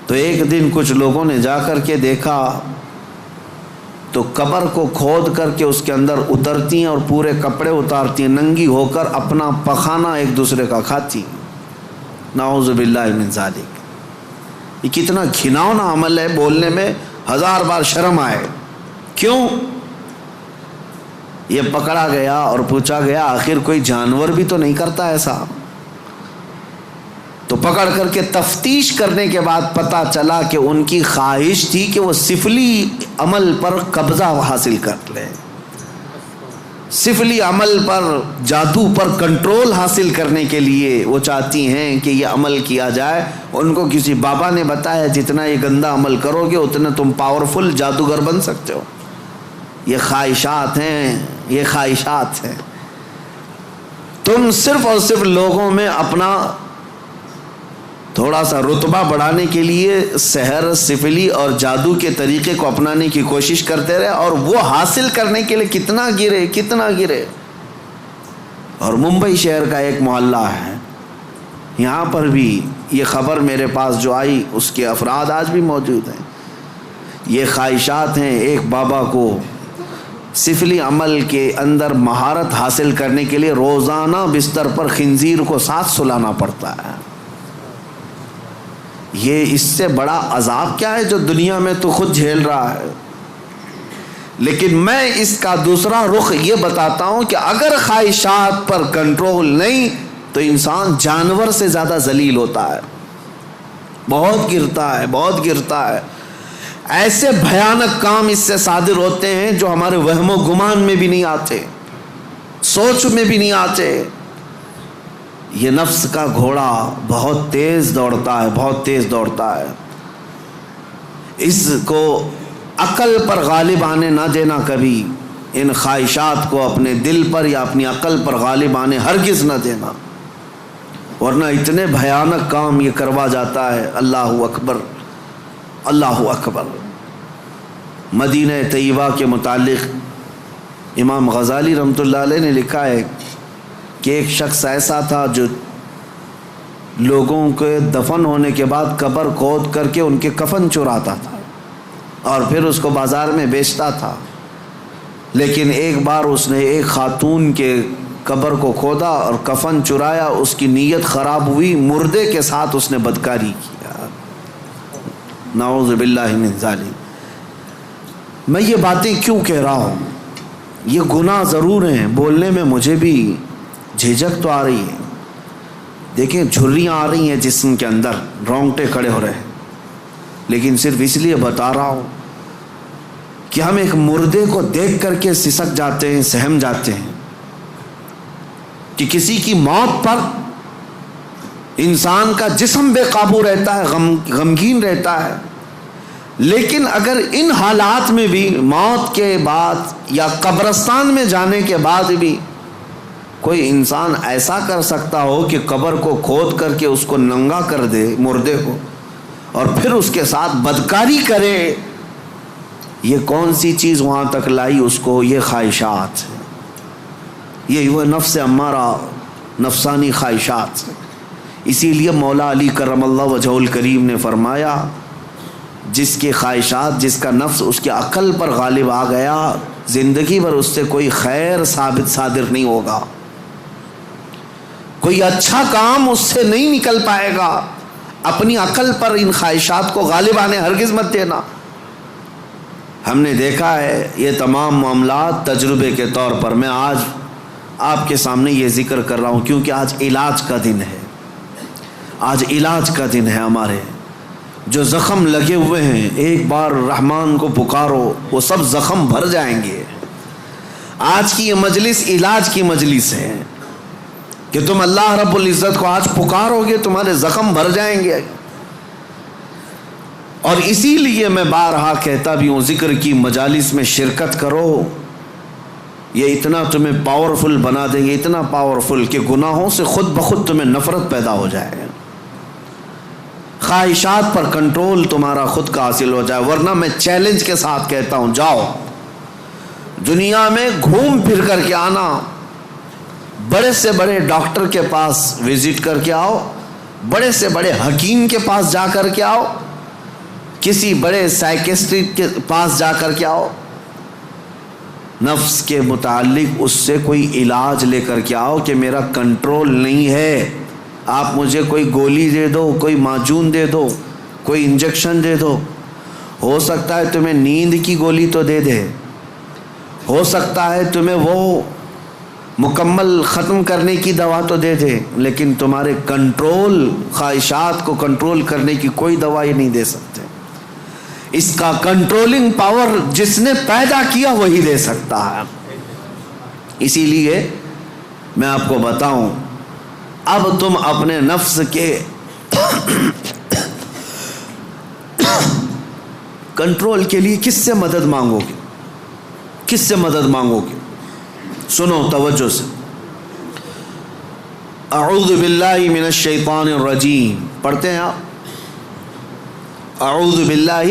تو ایک دن کچھ لوگوں نے جا کر کے دیکھا تو قبر کو کھود کر کے اس کے اندر اترتی ہیں اور پورے کپڑے اتارتی ہیں، ننگی ہو کر اپنا پخانہ ایک دوسرے کا کھاتی ہیں. نعوذ باللہ من ذالک. یہ کتنا گھناؤنا عمل ہے، بولنے میں 1000 بار شرم آئے. کیوں؟ یہ پکڑا گیا اور پوچھا گیا آخر کوئی جانور بھی تو نہیں کرتا ایسا. تو پکڑ کر کے تفتیش کرنے کے بعد پتہ چلا کہ ان کی خواہش تھی کہ وہ سفلی عمل پر قبضہ حاصل کر لیں، سفلی عمل پر، جادو پر کنٹرول حاصل کرنے کے لیے وہ چاہتی ہیں کہ یہ عمل کیا جائے. ان کو کسی بابا نے بتایا جتنا یہ گندا عمل کرو گے اتنا تم پاورفل جادوگر بن سکتے ہو. یہ خواہشات ہیں، یہ خواہشات ہیں. تم صرف اور صرف لوگوں میں اپنا تھوڑا سا رتبہ بڑھانے کے لیے سحر، سفلی اور جادو کے طریقے کو اپنانے کی کوشش کرتے رہے اور وہ حاصل کرنے کے لیے کتنا گرے. اور ممبئی شہر کا ایک محلہ ہے، یہاں پر بھی یہ خبر میرے پاس جو آئی اس کے افراد آج بھی موجود ہیں. یہ خواہشات ہیں. ایک بابا کو سفلی عمل کے اندر مہارت حاصل کرنے کے لیے روزانہ بستر پر خنزیر کو ساتھ سلانا پڑتا ہے. یہ اس سے بڑا عذاب کیا ہے جو دنیا میں تو خود جھیل رہا ہے. لیکن میں اس کا دوسرا رخ یہ بتاتا ہوں کہ اگر خواہشات پر کنٹرول نہیں تو انسان جانور سے زیادہ ذلیل ہوتا ہے، بہت گرتا ہے۔ ایسے بھیانک کام اس سے صادر ہوتے ہیں جو ہمارے وہم و گمان میں بھی نہیں آتے، سوچ میں بھی نہیں آتے۔ یہ نفس کا گھوڑا بہت تیز دوڑتا ہے، اس کو عقل پر غالب آنے نہ دینا، کبھی ان خواہشات کو اپنے دل پر یا اپنی عقل پر غالب آنے ہرگز نہ دینا، ورنہ اتنے بھیانک کام یہ کروا جاتا ہے۔ اللہ اکبر، اللہ اکبر۔ مدینہ طیبہ کے متعلق امام غزالی رحمۃ اللہ علیہ نے لکھا ہے کہ ایک شخص ایسا تھا جو لوگوں کے دفن ہونے کے بعد قبر کھود کر کے ان کے کفن چراتا تھا اور پھر اس کو بازار میں بیچتا تھا، لیکن ایک بار اس نے ایک خاتون کے قبر کو کھودا اور کفن چرایا، اس کی نیت خراب ہوئی، مردے کے ساتھ اس نے بدکاری کیا، نعوذ باللہ من ذالک۔ میں یہ باتیں کیوں کہہ رہا ہوں؟ یہ گناہ ضرور ہیں، بولنے میں مجھے بھی جھجک تو آ رہی ہے، دیکھیں جھریاں آ رہی ہیں جسم کے اندر، رونگٹے کھڑے ہو رہے ہیں، لیکن صرف اس لیے بتا رہا ہوں کہ ہم ایک مردے کو دیکھ کر کے سسک جاتے ہیں، سہم جاتے ہیں کہ کسی کی موت پر انسان کا جسم بے قابو رہتا ہے، غمگین رہتا ہے، لیکن اگر ان حالات میں بھی موت کے بعد یا قبرستان میں جانے کے بعد بھی کوئی انسان ایسا کر سکتا ہو کہ قبر کو کھود کر کے اس کو ننگا کر دے مردے کو اور پھر اس کے ساتھ بدکاری کرے، یہ کون سی چیز وہاں تک لائی اس کو؟ یہ خواہشات، یہ وہ نفس امارہ، نفسانی خواہشات۔ اسی لیے مولا علی کرم اللہ وجہہ الکریم نے فرمایا جس کی خواہشات، جس کا نفس اس کی عقل پر غالب آ گیا، زندگی بھر اس سے کوئی خیر صادر نہیں ہوگا، کوئی اچھا کام اس سے نہیں نکل پائے گا۔ اپنی عقل پر ان خواہشات کو غالب آنے ہرگز مت دینا۔ ہم نے دیکھا ہے یہ تمام معاملات تجربے کے طور پر۔ میں آج آپ کے سامنے یہ ذکر کر رہا ہوں کیونکہ آج علاج کا دن ہے، آج علاج کا دن ہے۔ ہمارے جو زخم لگے ہوئے ہیں، ایک بار رحمان کو پکارو، وہ سب زخم بھر جائیں گے۔ آج کی یہ مجلس علاج کی مجلس ہے کہ تم اللہ رب العزت کو آج پکارو گے، تمہارے زخم بھر جائیں گے۔ اور اسی لیے میں بارہا کہتا بھی ہوں، ذکر کی مجالس میں شرکت کرو، یہ اتنا تمہیں پاورفل بنا دیں گے، اتنا پاورفل کہ گناہوں سے خود بخود تمہیں نفرت پیدا ہو جائے گا، خواہشات پر کنٹرول تمہارا خود کا حاصل ہو جائے۔ ورنہ میں چیلنج کے ساتھ کہتا ہوں، جاؤ دنیا میں گھوم پھر کر کے آنا، بڑے سے بڑے ڈاکٹر کے پاس وزٹ کر کے آؤ، بڑے سے بڑے حکیم کے پاس جا کر کے آؤ، کسی بڑے سائیکسٹرسٹ کے پاس جا کر کے آؤ، نفس کے متعلق اس سے کوئی علاج لے کر کے آؤ کہ میرا کنٹرول نہیں ہے۔ آپ مجھے کوئی گولی دے دو، کوئی معجون دے دو، کوئی انجیکشن دے دو، ہو سکتا ہے تمہیں نیند کی گولی تو دے دے، ہو سکتا ہے تمہیں وہ مکمل ختم کرنے کی دوا تو دے دے، لیکن تمہارے کنٹرول، خواہشات کو کنٹرول کرنے کی کوئی دوا یہ نہیں دے سکتے۔ اس کا کنٹرولنگ پاور جس نے پیدا کیا وہی دے سکتا ہے۔ اسی لیے میں آپ کو بتاؤں، اب تم اپنے نفس کے کنٹرول کے لیے کس سے مدد مانگو گے؟ کس سے مدد مانگو گے؟ سنو توجہ سے، اعوذ باللہ من الشیطان الرجیم پڑھتے ہیں آپ، اعوذ باللہ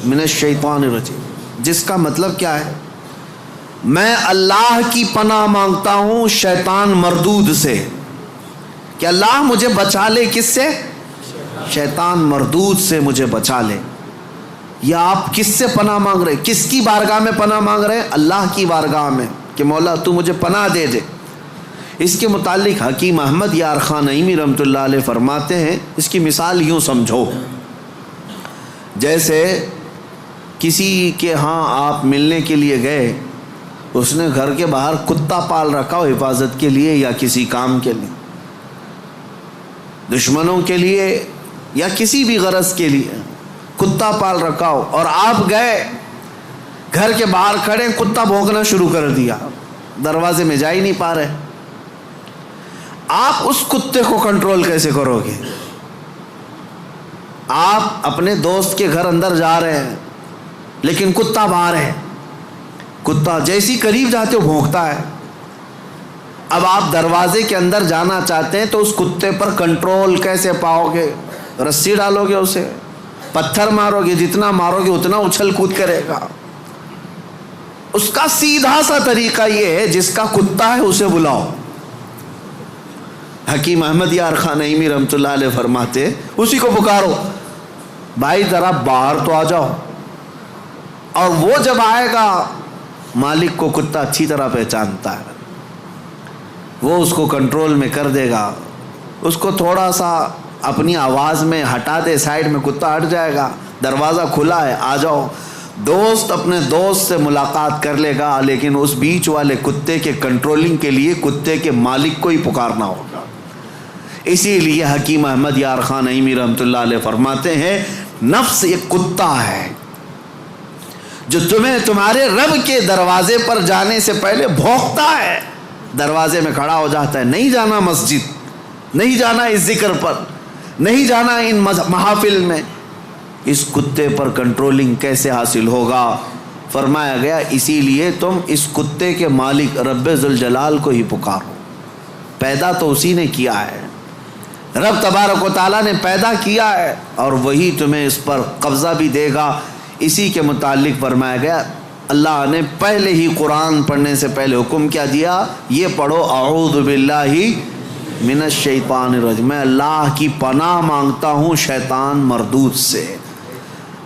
من الشیطان الرجیم، جس کا مطلب کیا ہے؟ میں اللہ کی پناہ مانگتا ہوں شیطان مردود سے، کہ اللہ مجھے بچا لے، کس سے؟ شیطان مردود سے مجھے بچا لے۔ یا آپ کس سے پناہ مانگ رہے؟ کس کی بارگاہ میں پناہ مانگ رہے ہیں؟ اللہ کی بارگاہ میں، کہ مولا تو مجھے پناہ دے دے۔ اس کے متعلق حکیم احمد یار خان نعیمی رحمۃ اللہ علیہ فرماتے ہیں، اس کی مثال یوں سمجھو، جیسے کسی کے ہاں آپ ملنے کے لیے گئے، اس نے گھر کے باہر کتا پال رکھا ہو حفاظت کے لیے یا کسی کام کے لیے، دشمنوں کے لیے یا کسی بھی غرض کے لیے کتا پال رکھا ہو، اور آپ گئے گھر کے باہر کھڑے، کتا بھونکنا شروع کر دیا، دروازے میں جا ہی نہیں پا رہے، آپ اس کتے کو کنٹرول کیسے کرو گے؟ آپ اپنے دوست کے گھر اندر جا رہے ہیں لیکن کتا باہر ہے، کتا جیسی قریب جاتے ہو بھونکتا ہے، اب آپ دروازے کے اندر جانا چاہتے ہیں تو اس کتے پر کنٹرول کیسے پاؤ گے؟ رسی ڈالو گے اسے، پتھر مارو گے، جتنا مارو گے اتنا اچھل کود کرے گا۔ اس کا سیدھا سا طریقہ یہ ہے، جس کا کتا ہے اسے بلاؤ۔ حکیم احمد یار خان نعیمی رحمۃ اللہ علیہ فرماتے اسی کو پکارو، بھائی ذرا باہر تو آ جاؤ، اور وہ جب آئے گا مالک کو کتا اچھی طرح پہچانتا ہے، وہ اس کو کنٹرول میں کر دے گا، اس کو تھوڑا سا اپنی آواز میں ہٹا دے، سائڈ میں کتا ہٹ جائے گا، دروازہ کھلا ہے آ جاؤ۔ دوست اپنے دوست سے ملاقات کر لے گا، لیکن اس بیچ والے کتے کے کنٹرولنگ کے لیے کتے کے مالک کو ہی پکارنا ہوگا۔ اسی لیے حکیم احمد یار خان نعیمی رحمۃ اللہ علیہ فرماتے ہیں نفس ایک کتا ہے جو تمہیں تمہارے رب کے دروازے پر جانے سے پہلے بھونکتا ہے، دروازے میں کھڑا ہو جاتا ہے، نہیں جانا مسجد، نہیں جانا اس ذکر پر، نہیں جانا ان محافل میں۔ اس کتے پر کنٹرولنگ کیسے حاصل ہوگا؟ فرمایا گیا اسی لیے تم اس کتے کے مالک رب ذوالجلال کو ہی پکارو، پیدا تو اسی نے کیا ہے، رب تبارک و تعالیٰ نے پیدا کیا ہے، اور وہی تمہیں اس پر قبضہ بھی دے گا۔ اسی کے متعلق فرمایا گیا اللہ نے پہلے ہی قرآن پڑھنے سے پہلے حکم کیا دیا، یہ پڑھو اعوذ باللہ من الشیطان الرجیم، میں اللہ کی پناہ مانگتا ہوں شیطان مردود سے۔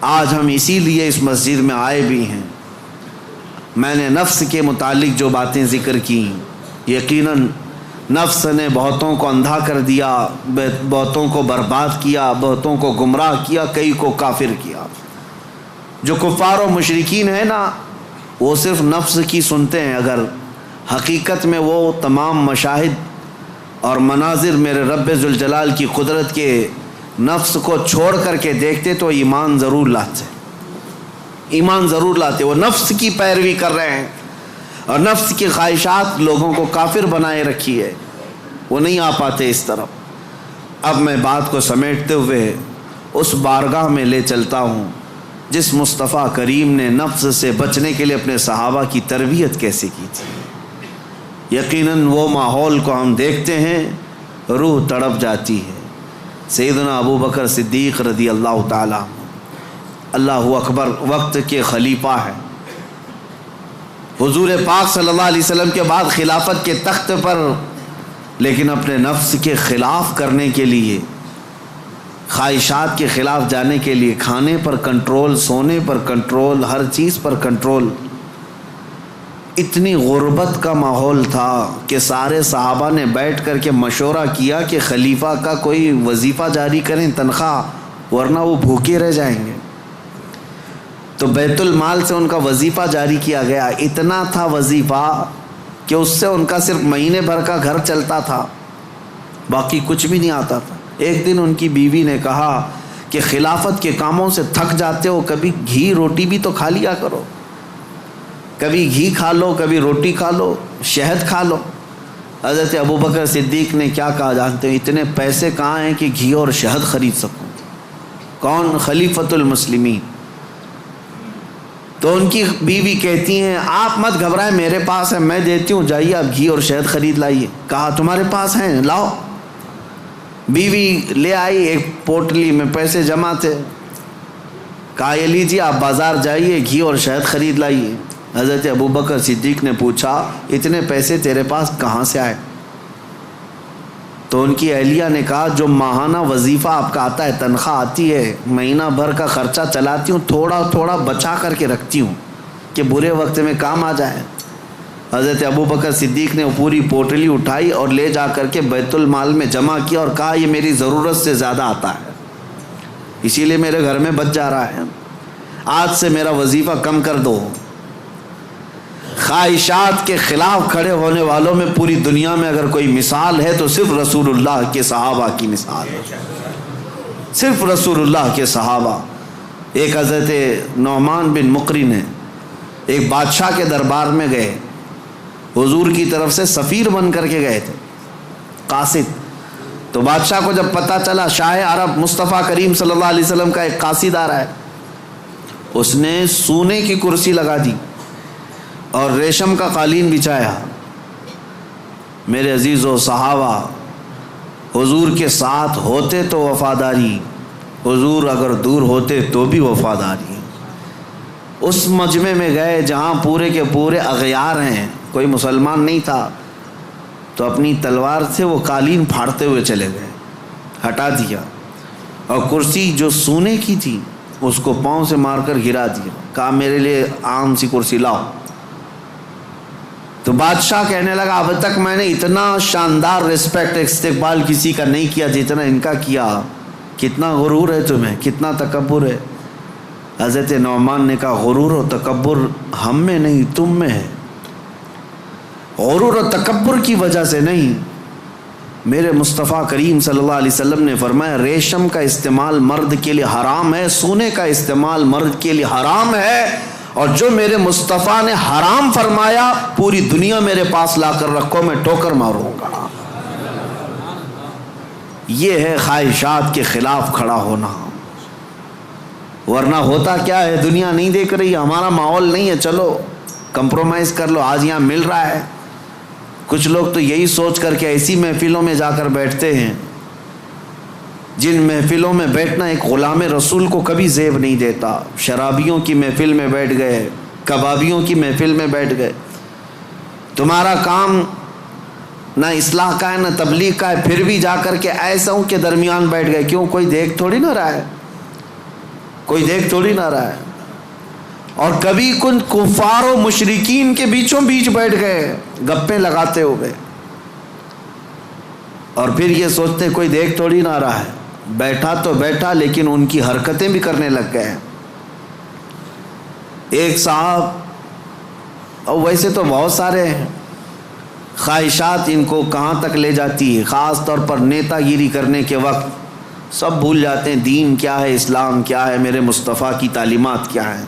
آج ہم اسی لیے اس مسجد میں آئے بھی ہیں۔ میں نے نفس کے متعلق جو باتیں ذکر کی، یقیناً نفس نے بہتوں کو اندھا کر دیا، بہتوں کو برباد کیا، بہتوں کو گمراہ کیا، کئی کو کافر کیا۔ جو کفار و مشرکین ہیں نا، وہ صرف نفس کی سنتے ہیں، اگر حقیقت میں وہ تمام مشاہد اور مناظر میرے رب ذوالجلال کی قدرت کے نفس کو چھوڑ کر کے دیکھتے تو ایمان ضرور لاتے، ایمان ضرور لاتے۔ وہ نفس کی پیروی کر رہے ہیں اور نفس کی خواہشات لوگوں کو کافر بنائے رکھی ہے، وہ نہیں آ پاتے اس طرف۔ اب میں بات کو سمیٹتے ہوئے اس بارگاہ میں لے چلتا ہوں جس مصطفیٰ کریم نے نفس سے بچنے کے لیے اپنے صحابہ کی تربیت کیسے کی تھی۔ یقیناً وہ ماحول کو ہم دیکھتے ہیں، روح تڑپ جاتی ہے۔ سیدنا ابو بکر صدیق رضی اللہ تعالیٰ، اللہ اکبر، وقت کے خلیفہ ہیں، حضور پاک صلی اللہ علیہ وسلم کے بعد خلافت کے تخت پر، لیکن اپنے نفس کے خلاف کرنے کے لیے، خواہشات کے خلاف جانے کے لیے، کھانے پر کنٹرول، سونے پر کنٹرول، ہر چیز پر کنٹرول۔ اتنی غربت کا ماحول تھا کہ سارے صحابہ نے بیٹھ کر کے مشورہ کیا کہ خلیفہ کا کوئی وظیفہ جاری کریں، تنخواہ، ورنہ وہ بھوکے رہ جائیں گے۔ تو بیت المال سے ان کا وظیفہ جاری کیا گیا۔ اتنا تھا وظیفہ کہ اس سے ان کا صرف مہینے بھر کا گھر چلتا تھا، باقی کچھ بھی نہیں آتا تھا۔ ایک دن ان کی بیوی نے کہا کہ خلافت کے کاموں سے تھک جاتے ہو، کبھی گھی روٹی بھی تو کھا لیا کرو، کبھی گھی کھا لو، کبھی روٹی کھا لو، شہد کھا لو۔ حضرت ابوبکر صدیق نے کیا کہا جانتے ہو؟ اتنے پیسے کہاں ہیں کہ گھی اور شہد خرید سکوں؟ کون؟ خلیفۃ المسلمین۔ تو ان کی بیوی کہتی ہیں آپ مت گھبرائیں، میرے پاس ہے، میں دیتی ہوں، جائیے آپ گھی اور شہد خرید لائیے۔ کہا تمہارے پاس ہیں، لاؤ۔ بیوی لے آئی، ایک پوٹلی میں پیسے جمع تھے، کہا یہ لیجیے، آپ بازار جائیے، گھی اور شہد خرید لائیے۔ حضرت ابوبکر صدیق نے پوچھا اتنے پیسے تیرے پاس کہاں سے آئے؟ تو ان کی اہلیہ نے کہا جو ماہانہ وظیفہ آپ کا آتا ہے، تنخواہ آتی ہے، مہینہ بھر کا خرچہ چلاتی ہوں، تھوڑا تھوڑا بچا کر کے رکھتی ہوں کہ برے وقت میں کام آ جائے۔ حضرت ابوبکر صدیق نے وہ پوری پوٹلی اٹھائی اور لے جا کر کے بیت المال میں جمع کیا اور کہا یہ میری ضرورت سے زیادہ آتا ہے، اسی لیے میرے گھر میں بچ جا رہا ہے۔ آج سے میرا وظیفہ کم کر دو۔ خواہشات کے خلاف کھڑے ہونے والوں میں پوری دنیا میں اگر کوئی مثال ہے تو صرف رسول اللہ کے صحابہ کی مثال ہے، صرف رسول اللہ کے صحابہ۔ ایک حضرت نعمان بن مقرن ہے، ایک بادشاہ کے دربار میں گئے، حضور کی طرف سے سفیر بن کر کے گئے تھے، قاصد۔ تو بادشاہ کو جب پتہ چلا شاہ عرب مصطفیٰ کریم صلی اللہ علیہ وسلم کا ایک قاصد آ رہا ہے، اس نے سونے کی کرسی لگا دی اور ریشم کا قالین بچھایا۔ میرے عزیزو صحابہ، حضور کے ساتھ ہوتے تو وفاداری، حضور اگر دور ہوتے تو بھی وفاداری۔ اس مجمع میں گئے جہاں پورے کے پورے اغیار ہیں، کوئی مسلمان نہیں تھا، تو اپنی تلوار سے وہ قالین پھاڑتے ہوئے چلے گئے، ہٹا دیا، اور کرسی جو سونے کی تھی اس کو پاؤں سے مار کر گرا دیا، کہا میرے لیے عام سی کرسی لاؤ۔ تو بادشاہ کہنے لگا اب تک میں نے اتنا شاندار رسپیکٹ استقبال کسی کا نہیں کیا جتنا ان کا کیا، کتنا غرور ہے تمہیں، کتنا تکبر ہے۔ حضرت نعمان نے کہا غرور و تکبر ہم میں نہیں تم میں ہے، غرور و تکبر کی وجہ سے نہیں۔ میرے مصطفیٰ کریم صلی اللہ علیہ وسلم نے فرمایا ریشم کا استعمال مرد کے لیے حرام ہے، سونے کا استعمال مرد کے لیے حرام ہے، اور جو میرے مصطفیٰ نے حرام فرمایا پوری دنیا میرے پاس لا کر رکھو، میں ٹھوکر ماروں گا۔ یہ ہے خواہشات کے خلاف کھڑا ہونا۔ ورنہ ہوتا کیا ہے، دنیا نہیں دیکھ رہی، ہمارا ماحول نہیں ہے، چلو کمپرومائز کر لو، آج یہاں مل رہا ہے۔ کچھ لوگ تو یہی سوچ کر کے ایسی محفلوں میں جا کر بیٹھتے ہیں جن محفلوں میں بیٹھنا ایک غلام رسول کو کبھی زیب نہیں دیتا۔ شرابیوں کی محفل میں بیٹھ گئے، کبابیوں کی محفل میں بیٹھ گئے، تمہارا کام نہ اصلاح کا ہے نہ تبلیغ کا ہے، پھر بھی جا کر کے ایسوں کے درمیان بیٹھ گئے۔ کیوں؟ کوئی دیکھ تھوڑی نہ رہا ہے، کوئی دیکھ تھوڑی نہ رہا ہے۔ اور کبھی کن کفار و مشرکین کے بیچوں بیچ بیٹھ گئے گپیں لگاتے ہوئے، اور پھر یہ سوچتے کوئی دیکھ تھوڑی نہ رہا ہے۔ بیٹھا تو بیٹھا لیکن ان کی حرکتیں بھی کرنے لگ گئے۔ ایک صاحب، اور ویسے تو بہت سارے ہیں، خواہشات ان کو کہاں تک لے جاتی ہے، خاص طور پر نیتا گیری کرنے کے وقت سب بھول جاتے ہیں دین کیا ہے، اسلام کیا ہے، میرے مصطفیٰ کی تعلیمات کیا ہیں۔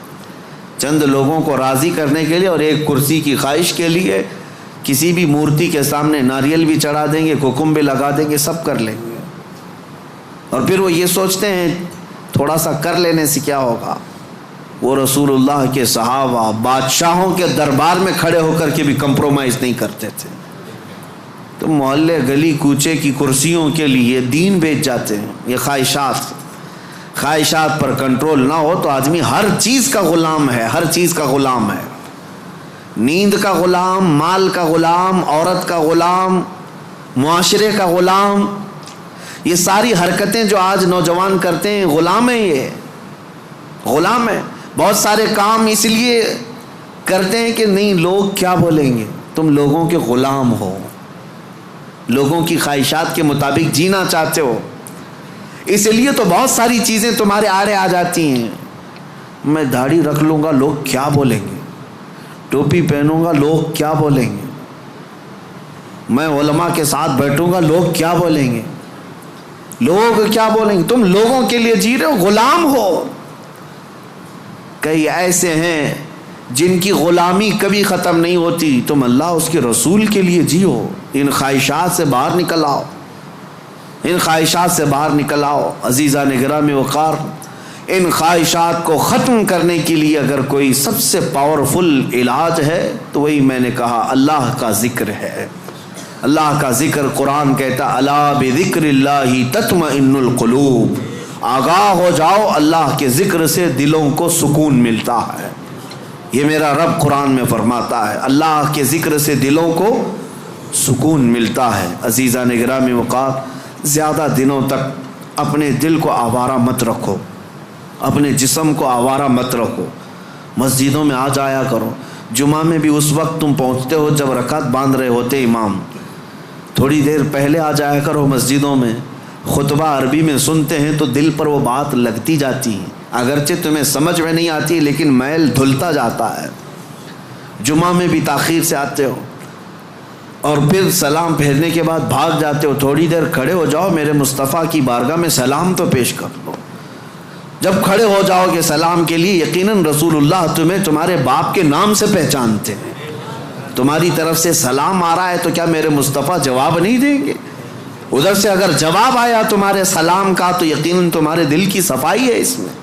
چند لوگوں کو راضی کرنے کے لیے اور ایک کرسی کی خواہش کے لیے کسی بھی مورتی کے سامنے ناریل بھی چڑھا دیں گے، حکم بھی لگا دیں گے، سب کر لیں گے، اور پھر وہ یہ سوچتے ہیں تھوڑا سا کر لینے سے کیا ہوگا۔ وہ رسول اللہ کے صحابہ بادشاہوں کے دربار میں کھڑے ہو کر کے بھی کمپرومائز نہیں کرتے تھے، تو محلے گلی کوچے کی کرسیوں کے لیے دین بیچ جاتے ہیں۔ یہ خواہشات پر کنٹرول نہ ہو تو آدمی ہر چیز کا غلام ہے، ہر چیز کا غلام ہے، نیند کا غلام، مال کا غلام، عورت کا غلام، معاشرے کا غلام۔ یہ ساری حرکتیں جو آج نوجوان کرتے ہیں غلام ہیں، یہ غلام ہے۔ بہت سارے کام اس لیے کرتے ہیں کہ نہیں لوگ کیا بولیں گے، تم لوگوں کے غلام ہو، لوگوں کی خواہشات کے مطابق جینا چاہتے ہو، اس لیے تو بہت ساری چیزیں تمہارے آڑے آ جاتی ہیں۔ میں داڑھی رکھ لوں گا لوگ کیا بولیں گے، ٹوپی پہنوں گا لوگ کیا بولیں گے، میں علماء کے ساتھ بیٹھوں گا لوگ کیا بولیں گے، لوگ کیا بولیں گے۔ تم لوگوں کے لیے جی رہے ہو، غلام ہو۔ کئی ایسے ہیں جن کی غلامی کبھی ختم نہیں ہوتی، تم اللہ اس کے رسول کے لیے جیو۔ ان خواہشات سے باہر نکل آؤ، ان خواہشات سے باہر نکل آؤ۔ عزیزان گرامی وقار، ان خواہشات کو ختم کرنے کے لیے اگر کوئی سب سے پاورفل علاج ہے تو وہی میں نے کہا اللہ کا ذکر ہے۔ اللہ کا ذکر، قرآن کہتا الا بذکر اللہ تطمئن القلوب، آگاہ ہو جاؤ اللہ کے ذکر سے دلوں کو سکون ملتا ہے۔ یہ میرا رب قرآن میں فرماتا ہے، اللہ کے ذکر سے دلوں کو سکون ملتا ہے۔ عزیزان گرامی وقار، زیادہ دنوں تک اپنے دل کو آوارہ مت رکھو، اپنے جسم کو آوارہ مت رکھو۔ مسجدوں میں آ جایا کرو، جمعہ میں بھی اس وقت تم پہنچتے ہو جب رکعت باندھ رہے ہوتے امام، تھوڑی دیر پہلے آ جایا کرو مسجدوں میں، خطبہ عربی میں سنتے ہیں تو دل پر وہ بات لگتی جاتی ہے۔ اگرچہ تمہیں سمجھ میں نہیں آتی لیکن میل دھلتا جاتا ہے. جمعہ میں بھی تاخیر سے آتے ہو اور پھر سلام پھیرنے کے بعد بھاگ جاتے ہو. تھوڑی دیر کھڑے ہو جاؤ, میرے مصطفیٰ کی بارگاہ میں سلام تو پیش کر لو. جب کھڑے ہو جاؤ گے سلام کے لیے, یقیناً رسول اللہ تمہیں تمہارے باپ کے نام سے پہچانتے ہیں. تمہاری طرف سے سلام آ رہا ہے تو کیا میرے مصطفیٰ جواب نہیں دیں گے؟ ادھر سے اگر جواب آیا تمہارے سلام کا تو یقیناً تمہارے دل کی صفائی ہے اس میں.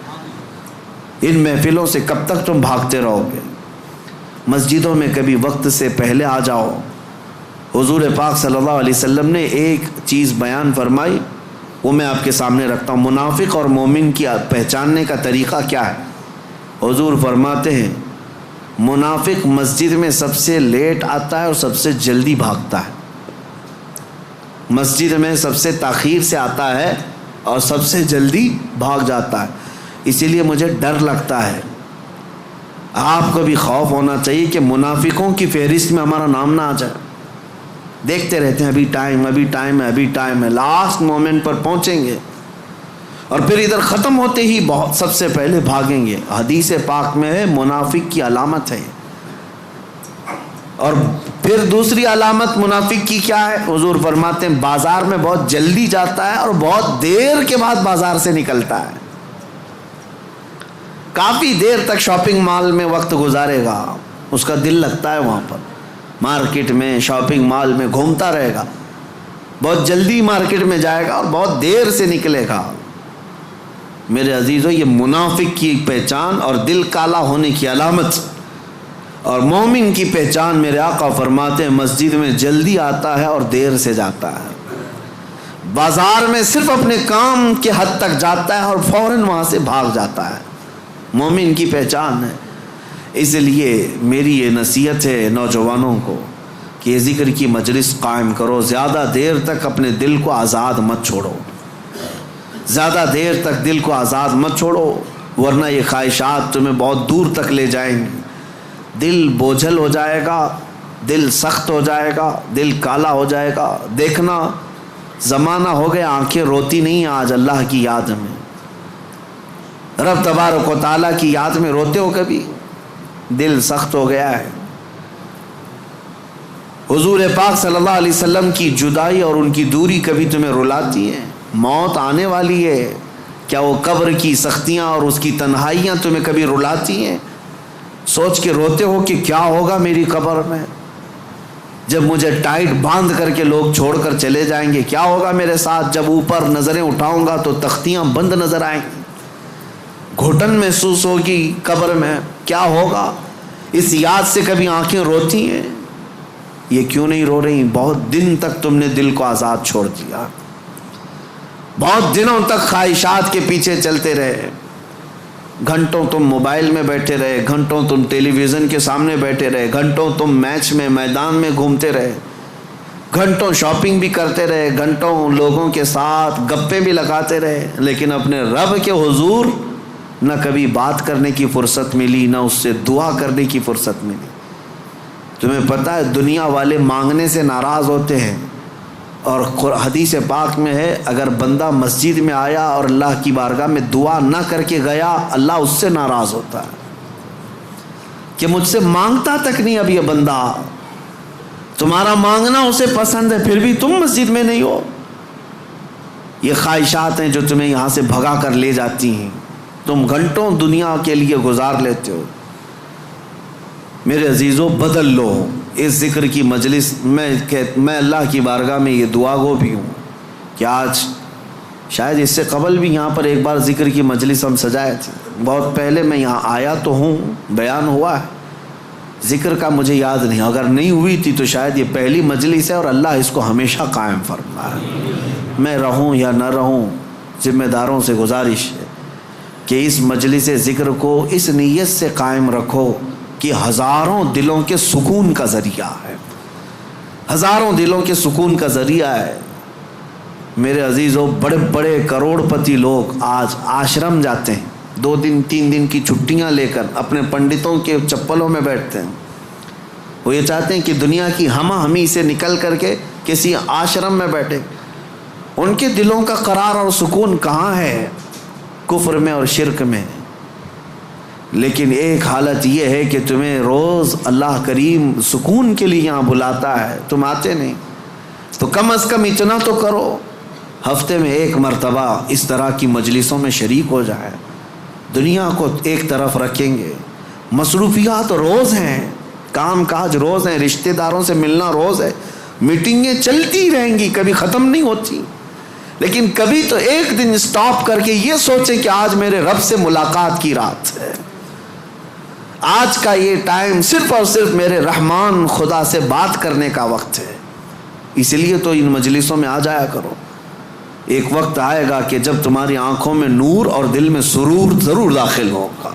ان محفلوں سے کب تک تم بھاگتے رہو گے؟ مسجدوں میں کبھی وقت سے پہلے آ جاؤ. حضور پاک صلی اللہ علیہ وسلم نے ایک چیز بیان فرمائی, وہ میں آپ کے سامنے رکھتا ہوں. منافق اور مومن کی پہچاننے کا طریقہ کیا ہے؟ حضور فرماتے ہیں منافق مسجد میں سب سے لیٹ آتا ہے اور سب سے جلدی بھاگتا ہے. مسجد میں سب سے تاخیر سے آتا ہے اور سب سے جلدی بھاگ جاتا ہے. اسی لیے مجھے ڈر لگتا ہے. آپ کو بھی خوف ہونا چاہیے کہ منافقوں کی فہرست میں ہمارا نام نہ آ جائے. دیکھتے رہتے ہیں ابھی ٹائم ہے, لاسٹ مومنٹ پر پہنچیں گے اور پھر ادھر ختم ہوتے ہی سب سے پہلے بھاگیں گے. حدیث پاک میں ہے منافق کی علامت ہے. اور پھر دوسری علامت منافق کی کیا ہے؟ حضور فرماتے ہیں بازار میں بہت جلدی جاتا ہے اور بہت دیر کے بعد بازار سے نکلتا ہے. کافی دیر تک شاپنگ مال میں وقت گزارے گا, اس کا دل لگتا ہے وہاں پر, مارکیٹ میں شاپنگ مال میں گھومتا رہے گا. بہت جلدی مارکیٹ میں جائے گا اور بہت دیر سے نکلے گا. میرے عزیزو, یہ منافق کی پہچان اور دل کالا ہونے کی علامت. اور مومن کی پہچان میرے آقا فرماتے ہیں مسجد میں جلدی آتا ہے اور دیر سے جاتا ہے. بازار میں صرف اپنے کام کے حد تک جاتا ہے اور فوراً وہاں سے بھاگ جاتا ہے. مومن کی پہچان ہے. اس لیے میری یہ نصیحت ہے نوجوانوں کو کہ یہ ذکر کی مجلس قائم کرو. زیادہ دیر تک اپنے دل کو آزاد مت چھوڑو, زیادہ دیر تک دل کو آزاد مت چھوڑو, ورنہ یہ خواہشات تمہیں بہت دور تک لے جائیں گی. دل بوجھل ہو جائے گا, دل سخت ہو جائے گا, دل کالا ہو جائے گا. دیکھنا زمانہ ہو گیا آنکھیں روتی نہیں آج اللہ کی یاد میں. رب تبارک و تعالیٰ کی یاد میں روتے ہو کبھی؟ دل سخت ہو گیا ہے. حضور پاک صلی اللہ علیہ وسلم کی جدائی اور ان کی دوری کبھی تمہیں رلاتی ہے؟ موت آنے والی ہے, کیا وہ قبر کی سختیاں اور اس کی تنہائیاں تمہیں کبھی رلاتی ہیں؟ سوچ کے روتے ہو کہ کیا ہوگا میری قبر میں جب مجھے ٹائٹ باندھ کر کے لوگ چھوڑ کر چلے جائیں گے؟ کیا ہوگا میرے ساتھ جب اوپر نظریں اٹھاؤں گا تو تختیاں بند نظر آئیں گی؟ گھٹن محسوس ہوگی قبر میں, کیا ہوگا؟ اس یاد سے کبھی آنکھیں روتی ہیں؟ یہ کیوں نہیں رو رہی؟ بہت دن تک تم نے دل کو آزاد چھوڑ دیا, بہت دنوں تک خواہشات کے پیچھے چلتے رہے. گھنٹوں تم موبائل میں بیٹھے رہے, گھنٹوں تم ٹیلی ویژن کے سامنے بیٹھے رہے, گھنٹوں تم میچ میں میدان میں گھومتے رہے, گھنٹوں شاپنگ بھی کرتے رہے, گھنٹوں لوگوں کے ساتھ گپیں بھی لگاتے رہے, لیکن اپنے رب کے حضور نہ کبھی بات کرنے کی فرصت ملی, نہ اس سے دعا کرنے کی فرصت ملی. تمہیں پتہ ہے دنیا والے مانگنے سے ناراض ہوتے ہیں, اور حدیث پاک میں ہے اگر بندہ مسجد میں آیا اور اللہ کی بارگاہ میں دعا نہ کر کے گیا, اللہ اس سے ناراض ہوتا ہے کہ مجھ سے مانگتا تک نہیں اب یہ بندہ. تمہارا مانگنا اسے پسند ہے, پھر بھی تم مسجد میں نہیں ہو. یہ خواہشات ہیں جو تمہیں یہاں سے بھگا کر لے جاتی ہیں. تم گھنٹوں دنیا کے لیے گزار لیتے ہو. میرے عزیزوں, بدل لو اس ذکر کی مجلس. میں اللہ کی بارگاہ میں یہ دعا گو بھی ہوں کہ آج شاید اس سے قبل بھی یہاں پر ایک بار ذکر کی مجلس ہم سجائے تھے. بہت پہلے میں یہاں آیا تو ہوں, بیان ہوا ہے, ذکر کا مجھے یاد نہیں. اگر نہیں ہوئی تھی تو شاید یہ پہلی مجلس ہے, اور اللہ اس کو ہمیشہ قائم فرمائے. میں رہوں یا نہ رہوں, ذمہ داروں سے گزارش ہے کہ اس مجلس ذکر کو اس نیت سے قائم رکھو کہ ہزاروں دلوں کے سکون کا ذریعہ ہے, ہزاروں دلوں کے سکون کا ذریعہ ہے. میرے عزیزوں, بڑے بڑے کروڑ پتی لوگ آج آشرم جاتے ہیں, 2 دن 3 دن کی چھٹیاں لے کر اپنے پنڈتوں کے چپلوں میں بیٹھتے ہیں. وہ یہ چاہتے ہیں کہ دنیا کی ہمہ ہمی سے نکل کر کے کسی آشرم میں بیٹھے. ان کے دلوں کا قرار اور سکون کہاں ہے؟ کفر میں اور شرک میں. لیکن ایک حالت یہ ہے کہ تمہیں روز اللہ کریم سکون کے لیے یہاں بلاتا ہے، تم آتے نہیں، تو کم از کم اتنا تو کرو، ہفتے میں ایک مرتبہ اس طرح کی مجلسوں میں شریک ہو جائے۔ دنیا کو ایک طرف رکھیں گے، مصروفیات روز ہیں، کام کاج روز ہیں، رشتہ داروں سے ملنا روز ہے، میٹنگیں چلتی رہیں گی، کبھی ختم نہیں ہوتی، لیکن کبھی تو ایک دن سٹاپ کر کے یہ سوچیں کہ آج میرے رب سے ملاقات کی رات ہے، آج کا یہ ٹائم صرف اور صرف میرے رحمان خدا سے بات کرنے کا وقت ہے۔ اس لیے تو ان مجلسوں میں آ جایا کرو۔ ایک وقت آئے گا کہ جب تمہاری آنکھوں میں نور اور دل میں سرور ضرور داخل ہوگا،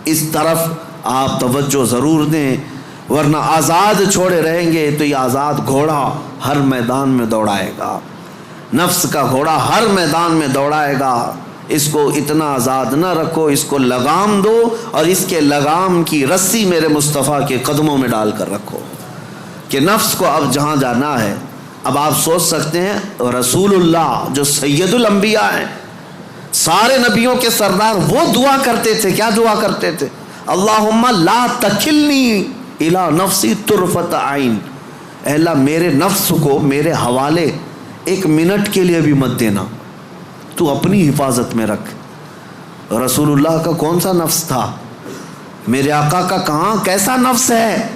اس طرف آپ توجہ ضرور دیں، ورنہ آزاد چھوڑے رہیں گے تو یہ آزاد گھوڑا ہر میدان میں دوڑائے گا، نفس کا گھوڑا ہر میدان میں دوڑائے گا۔ اس کو اتنا آزاد نہ رکھو، اس کو لگام دو اور اس کے لگام کی رسی میرے مصطفیٰ کے قدموں میں ڈال کر رکھو کہ نفس کو اب جہاں جانا ہے۔ اب آپ سوچ سکتے ہیں رسول اللہ جو سید الانبیاء ہیں، سارے نبیوں کے سردار، وہ دعا کرتے تھے، کیا دعا کرتے تھے؟ اللہم لا تکلنی الی نفسی طرفۃ عین، اے اللہ میرے نفس کو میرے حوالے ایک منٹ کے لیے بھی مت دینا، تو اپنی حفاظت میں رکھ۔ رسول اللہ کا کون سا نفس تھا؟ میرے آقا کا کہاں کیسا نفس ہے؟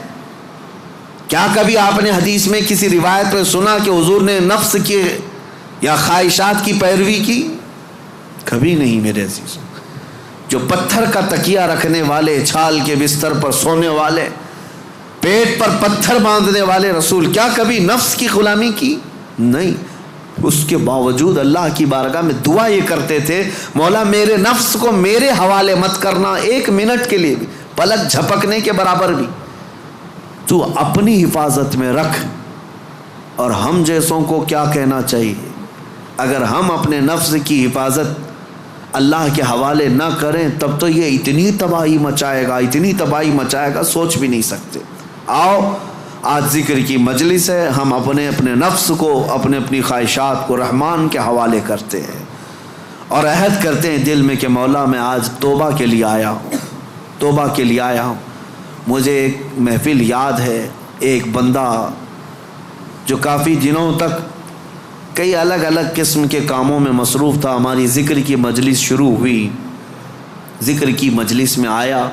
کیا کبھی آپ نے حدیث میں کسی روایت میں سنا کہ حضور نے نفس کی یا خواہشات کی پیروی کی؟ کبھی نہیں میرے عزیز۔ جو پتھر کا تکیہ رکھنے والے، چھال کے بستر پر سونے والے، پیٹ پر پتھر باندھنے والے رسول، کیا کبھی نفس کی غلامی کی؟ نہیں۔ اس کے باوجود اللہ کی بارگاہ میں دعا یہ کرتے تھے، مولا میرے نفس کو میرے حوالے مت کرنا ایک منٹ کے لیے بھی، پلک جھپکنے کے برابر بھی، تو اپنی حفاظت میں رکھ۔ اور ہم جیسوں کو کیا کہنا چاہیے؟ اگر ہم اپنے نفس کی حفاظت اللہ کے حوالے نہ کریں تب تو یہ اتنی تباہی مچائے گا، اتنی تباہی مچائے گا، سوچ بھی نہیں سکتے۔ آؤ آج ذکر کی مجلس ہے، ہم اپنے نفس کو، اپنی خواہشات کو رحمان کے حوالے کرتے ہیں اور عہد کرتے ہیں دل میں کہ مولا میں آج توبہ کے لیے آیا ہوں، توبہ کے لیے آیا ہوں۔ مجھے ایک محفل یاد ہے، ایک بندہ جو کافی دنوں تک کئی الگ الگ قسم کے کاموں میں مصروف تھا، ہماری ذکر کی مجلس شروع ہوئی، ذکر کی مجلس میں آیا،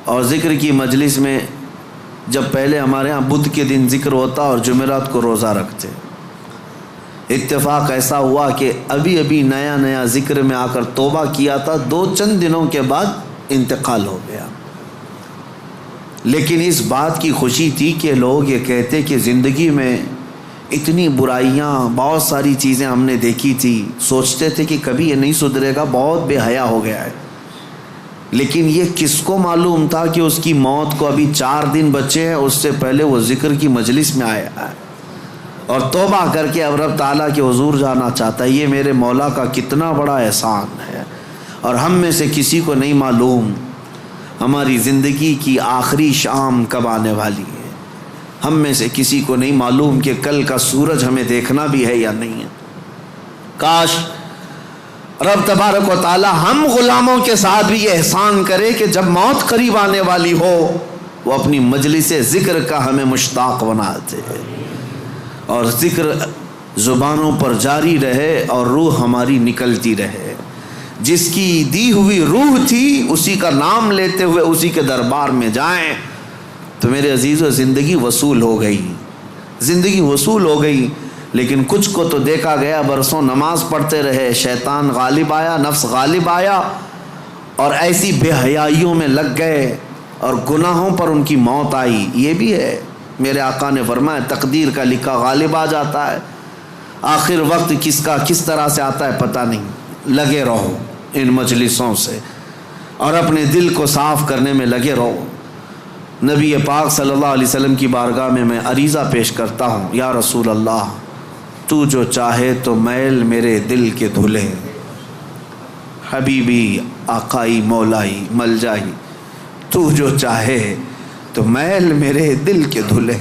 اور ذکر کی مجلس میں جب پہلے ہمارے ہاں بدھ کے دن ذکر ہوتا اور جمعرات کو روزہ رکھتے، اتفاق ایسا ہوا کہ ابھی نیا ذکر میں آ کر توبہ کیا تھا، چند دنوں کے بعد انتقال ہو گیا۔ لیکن اس بات کی خوشی تھی کہ لوگ یہ کہتے کہ زندگی میں اتنی برائیاں، بہت ساری چیزیں ہم نے دیکھی تھی، سوچتے تھے کہ کبھی یہ نہیں سدھرے گا، بہت بے حیا ہو گیا ہے۔ لیکن یہ کس کو معلوم تھا کہ اس کی موت کو ابھی 4 دن بچے ہیں، اس سے پہلے وہ ذکر کی مجلس میں آیا ہے اور توبہ کر کے اب رب تعالیٰ کے حضور جانا چاہتا ہے۔ یہ میرے مولا کا کتنا بڑا احسان ہے، اور ہم میں سے کسی کو نہیں معلوم ہماری زندگی کی آخری شام کب آنے والی ہے۔ ہم میں سے کسی کو نہیں معلوم کہ کل کا سورج ہمیں دیکھنا بھی ہے یا نہیں ہے۔ کاش رب تبارک و تعالی ہم غلاموں کے ساتھ بھی یہ احسان کرے کہ جب موت قریب آنے والی ہو وہ اپنی مجلس ذکر کا ہمیں مشتاق بنا دے، اور ذکر زبانوں پر جاری رہے اور روح ہماری نکلتی رہے۔ جس کی دی ہوئی روح تھی اسی کا نام لیتے ہوئے اسی کے دربار میں جائیں تو میرے عزیزو زندگی وصول ہو گئی، زندگی وصول ہو گئی۔ لیکن کچھ کو تو دیکھا گیا برسوں نماز پڑھتے رہے، شیطان غالب آیا، نفس غالب آیا اور ایسی بے حیائیوں میں لگ گئے اور گناہوں پر ان کی موت آئی۔ یہ بھی ہے، میرے آقا نے فرمایا تقدیر کا لکھا غالب آ جاتا ہے، آخر وقت کس کا کس طرح سے آتا ہے پتہ نہیں۔ لگے رہو ان مجلسوں سے اور اپنے دل کو صاف کرنے میں لگے رہو۔ نبی پاک صلی اللہ علیہ وسلم کی بارگاہ میں عریضہ پیش کرتا ہوں، یا رسول اللہ تو جو چاہے تو میل میرے دل کے دھلے، حبیبی آقائی مولائی ملجائی، تو جو چاہے تو میل میرے دل کے دھلے،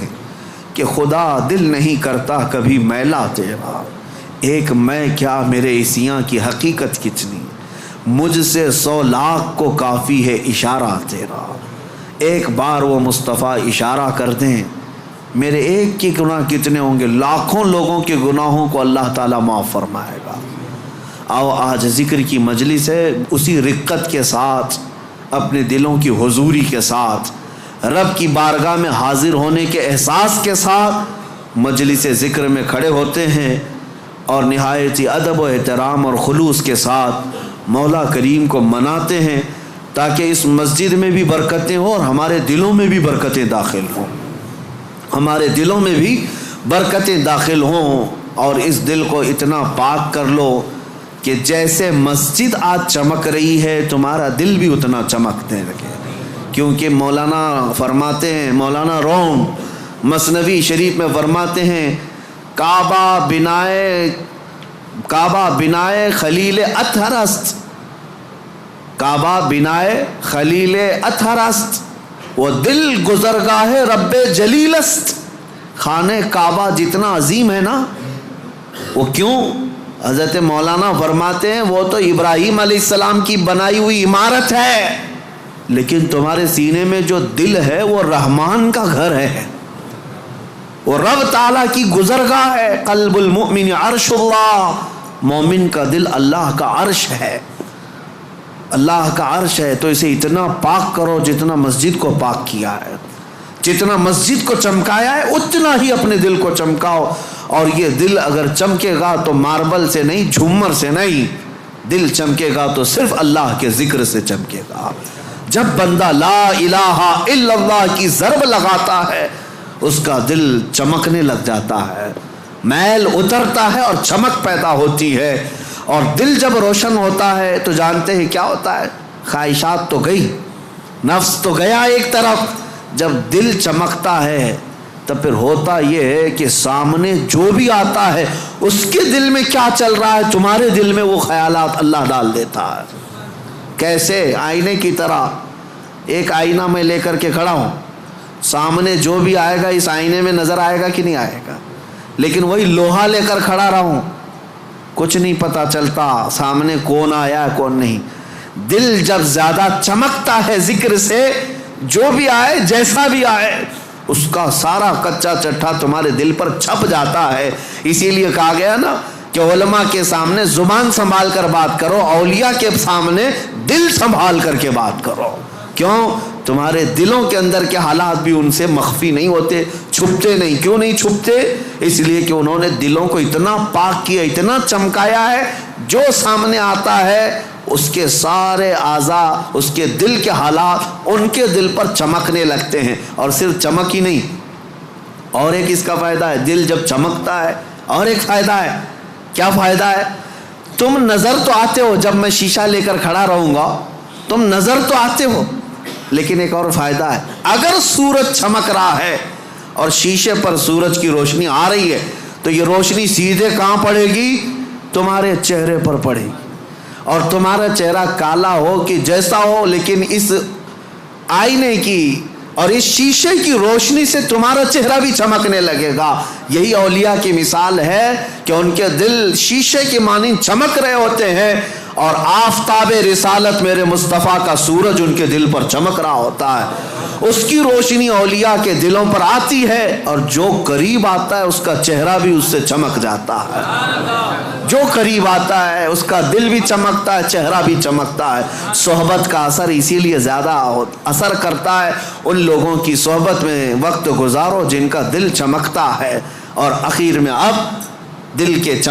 کہ خدا دل نہیں کرتا کبھی میلا تیرا، ایک میں کیا میرے عیسیاں کی حقیقت کتنی، مجھ سے 100 لاکھ کو کافی ہے اشارہ تیرا۔ ایک بار وہ مصطفیٰ اشارہ کر دیں، میرے ایک کے گناہ کتنے ہوں گے، لاکھوں لوگوں کے گناہوں کو اللہ تعالیٰ معاف فرمائے گا۔ آؤ آج ذکر کی مجلس ہے، اسی رقت کے ساتھ، اپنے دلوں کی حضوری کے ساتھ، رب کی بارگاہ میں حاضر ہونے کے احساس کے ساتھ مجلس ذکر میں کھڑے ہوتے ہیں اور نہایت ہی ادب و احترام اور خلوص کے ساتھ مولا کریم کو مناتے ہیں، تاکہ اس مسجد میں بھی برکتیں ہوں اور ہمارے دلوں میں بھی برکتیں داخل ہوں، ہمارے دلوں میں بھی برکتیں داخل ہوں۔ اور اس دل کو اتنا پاک کر لو کہ جیسے مسجد آج چمک رہی ہے تمہارا دل بھی اتنا چمکنے لگے، کیونکہ مولانا فرماتے ہیں، مولانا روم مثنوی شریف میں فرماتے ہیں، کعبہ بنائے خلیل اطہر است، کعبہ بنائے خلیل اطہر است، وہ دل گزرگاہ رب جلیل است۔ خانہ کعبہ جتنا عظیم ہے نا، وہ کیوں؟ حضرت مولانا فرماتے ہیں وہ تو ابراہیم علیہ السلام کی بنائی ہوئی عمارت ہے، لیکن تمہارے سینے میں جو دل ہے وہ رحمان کا گھر ہے، وہ رب تعالیٰ کی گزرگاہ ہے۔ قلب المؤمن عرش اللہ، مومن کا دل اللہ کا عرش ہے، اللہ کا عرش ہے۔ تو اسے اتنا پاک کرو جتنا مسجد کو پاک کیا ہے، جتنا مسجد کو چمکایا ہے اتنا ہی اپنے دل کو چمکاؤ۔ اور یہ دل اگر چمکے گا تو ماربل سے نہیں، جھومر سے نہیں، دل چمکے گا تو صرف اللہ کے ذکر سے چمکے گا۔ جب بندہ لا الہ الا اللہ کی ضرب لگاتا ہے اس کا دل چمکنے لگ جاتا ہے، میل اترتا ہے اور چمک پیدا ہوتی ہے۔ اور دل جب روشن ہوتا ہے تو جانتے ہیں کیا ہوتا ہے، خواہشات تو گئی، نفس تو گیا ایک طرف۔ جب دل چمکتا ہے تو پھر ہوتا یہ ہے کہ سامنے جو بھی آتا ہے اس کے دل میں کیا چل رہا ہے تمہارے دل میں وہ خیالات اللہ ڈال دیتا ہے۔ کیسے؟ آئینے کی طرح۔ ایک آئینہ میں لے کر کے کھڑا ہوں، سامنے جو بھی آئے گا اس آئینے میں نظر آئے گا کہ نہیں آئے گا، لیکن وہی لوہا لے کر کھڑا رہوں کچھ نہیں پتا چلتا سامنے کون آیا کون نہیں۔ دل جب زیادہ چمکتا ہے ذکر سے، جو بھی آئے جیسا بھی آئے اس کا سارا کچا چٹھا تمہارے دل پر چھپ جاتا ہے۔ اسی لیے کہا گیا نا کہ علماء کے سامنے زبان سنبھال کر بات کرو، اولیاء کے سامنے دل سنبھال کر کے بات کرو۔ کیوں؟ تمہارے دلوں کے اندر کے حالات بھی ان سے مخفی نہیں ہوتے، چھپتے نہیں۔ کیوں نہیں چھپتے؟ اس لیے کہ انہوں نے دلوں کو اتنا پاک کیا، اتنا چمکایا ہے، جو سامنے آتا ہے اس کے سارے اعضاء، اس کے دل کے حالات ان کے دل پر چمکنے لگتے ہیں۔ اور صرف چمک ہی نہیں، اور ایک اس کا فائدہ ہے، دل جب چمکتا ہے اور ایک فائدہ ہے۔ کیا فائدہ ہے؟ تم نظر تو آتے ہو، جب میں شیشہ لے کر کھڑا رہوں گا تم نظر تو آتے ہو، لیکن ایک اور فائدہ ہے، اگر سورج چمک رہا ہے اور شیشے پر سورج کی روشنی آ رہی ہے تو یہ روشنی سیدھے کہاں پڑے گی؟ تمہارے چہرے پر پڑے گی۔ اور تمہارا چہرہ کالا ہو کہ جیسا ہو، لیکن اس آئینے کی اور اس شیشے کی روشنی سے تمہارا چہرہ بھی چمکنے لگے گا۔ یہی اولیاء کی مثال ہے کہ ان کے دل شیشے کی مانند چمک رہے ہوتے ہیں، اور آفتاب رسالت میرے مصطفیٰ کا سورج ان کے دل پر چمک رہا ہوتا ہے، اس کی روشنی اولیاء کے دلوں پر آتی ہے، اور جو قریب آتا ہے اس کا چہرہ بھی اس سے چمک جاتا ہے۔ جو قریب آتا ہے اس کا دل بھی چمکتا ہے، چہرہ بھی چمکتا ہے۔ صحبت کا اثر اسی لیے زیادہ اثر کرتا ہے، ان لوگوں کی صحبت میں وقت گزارو جن کا دل چمکتا ہے۔ اور اخیر میں اب دل کے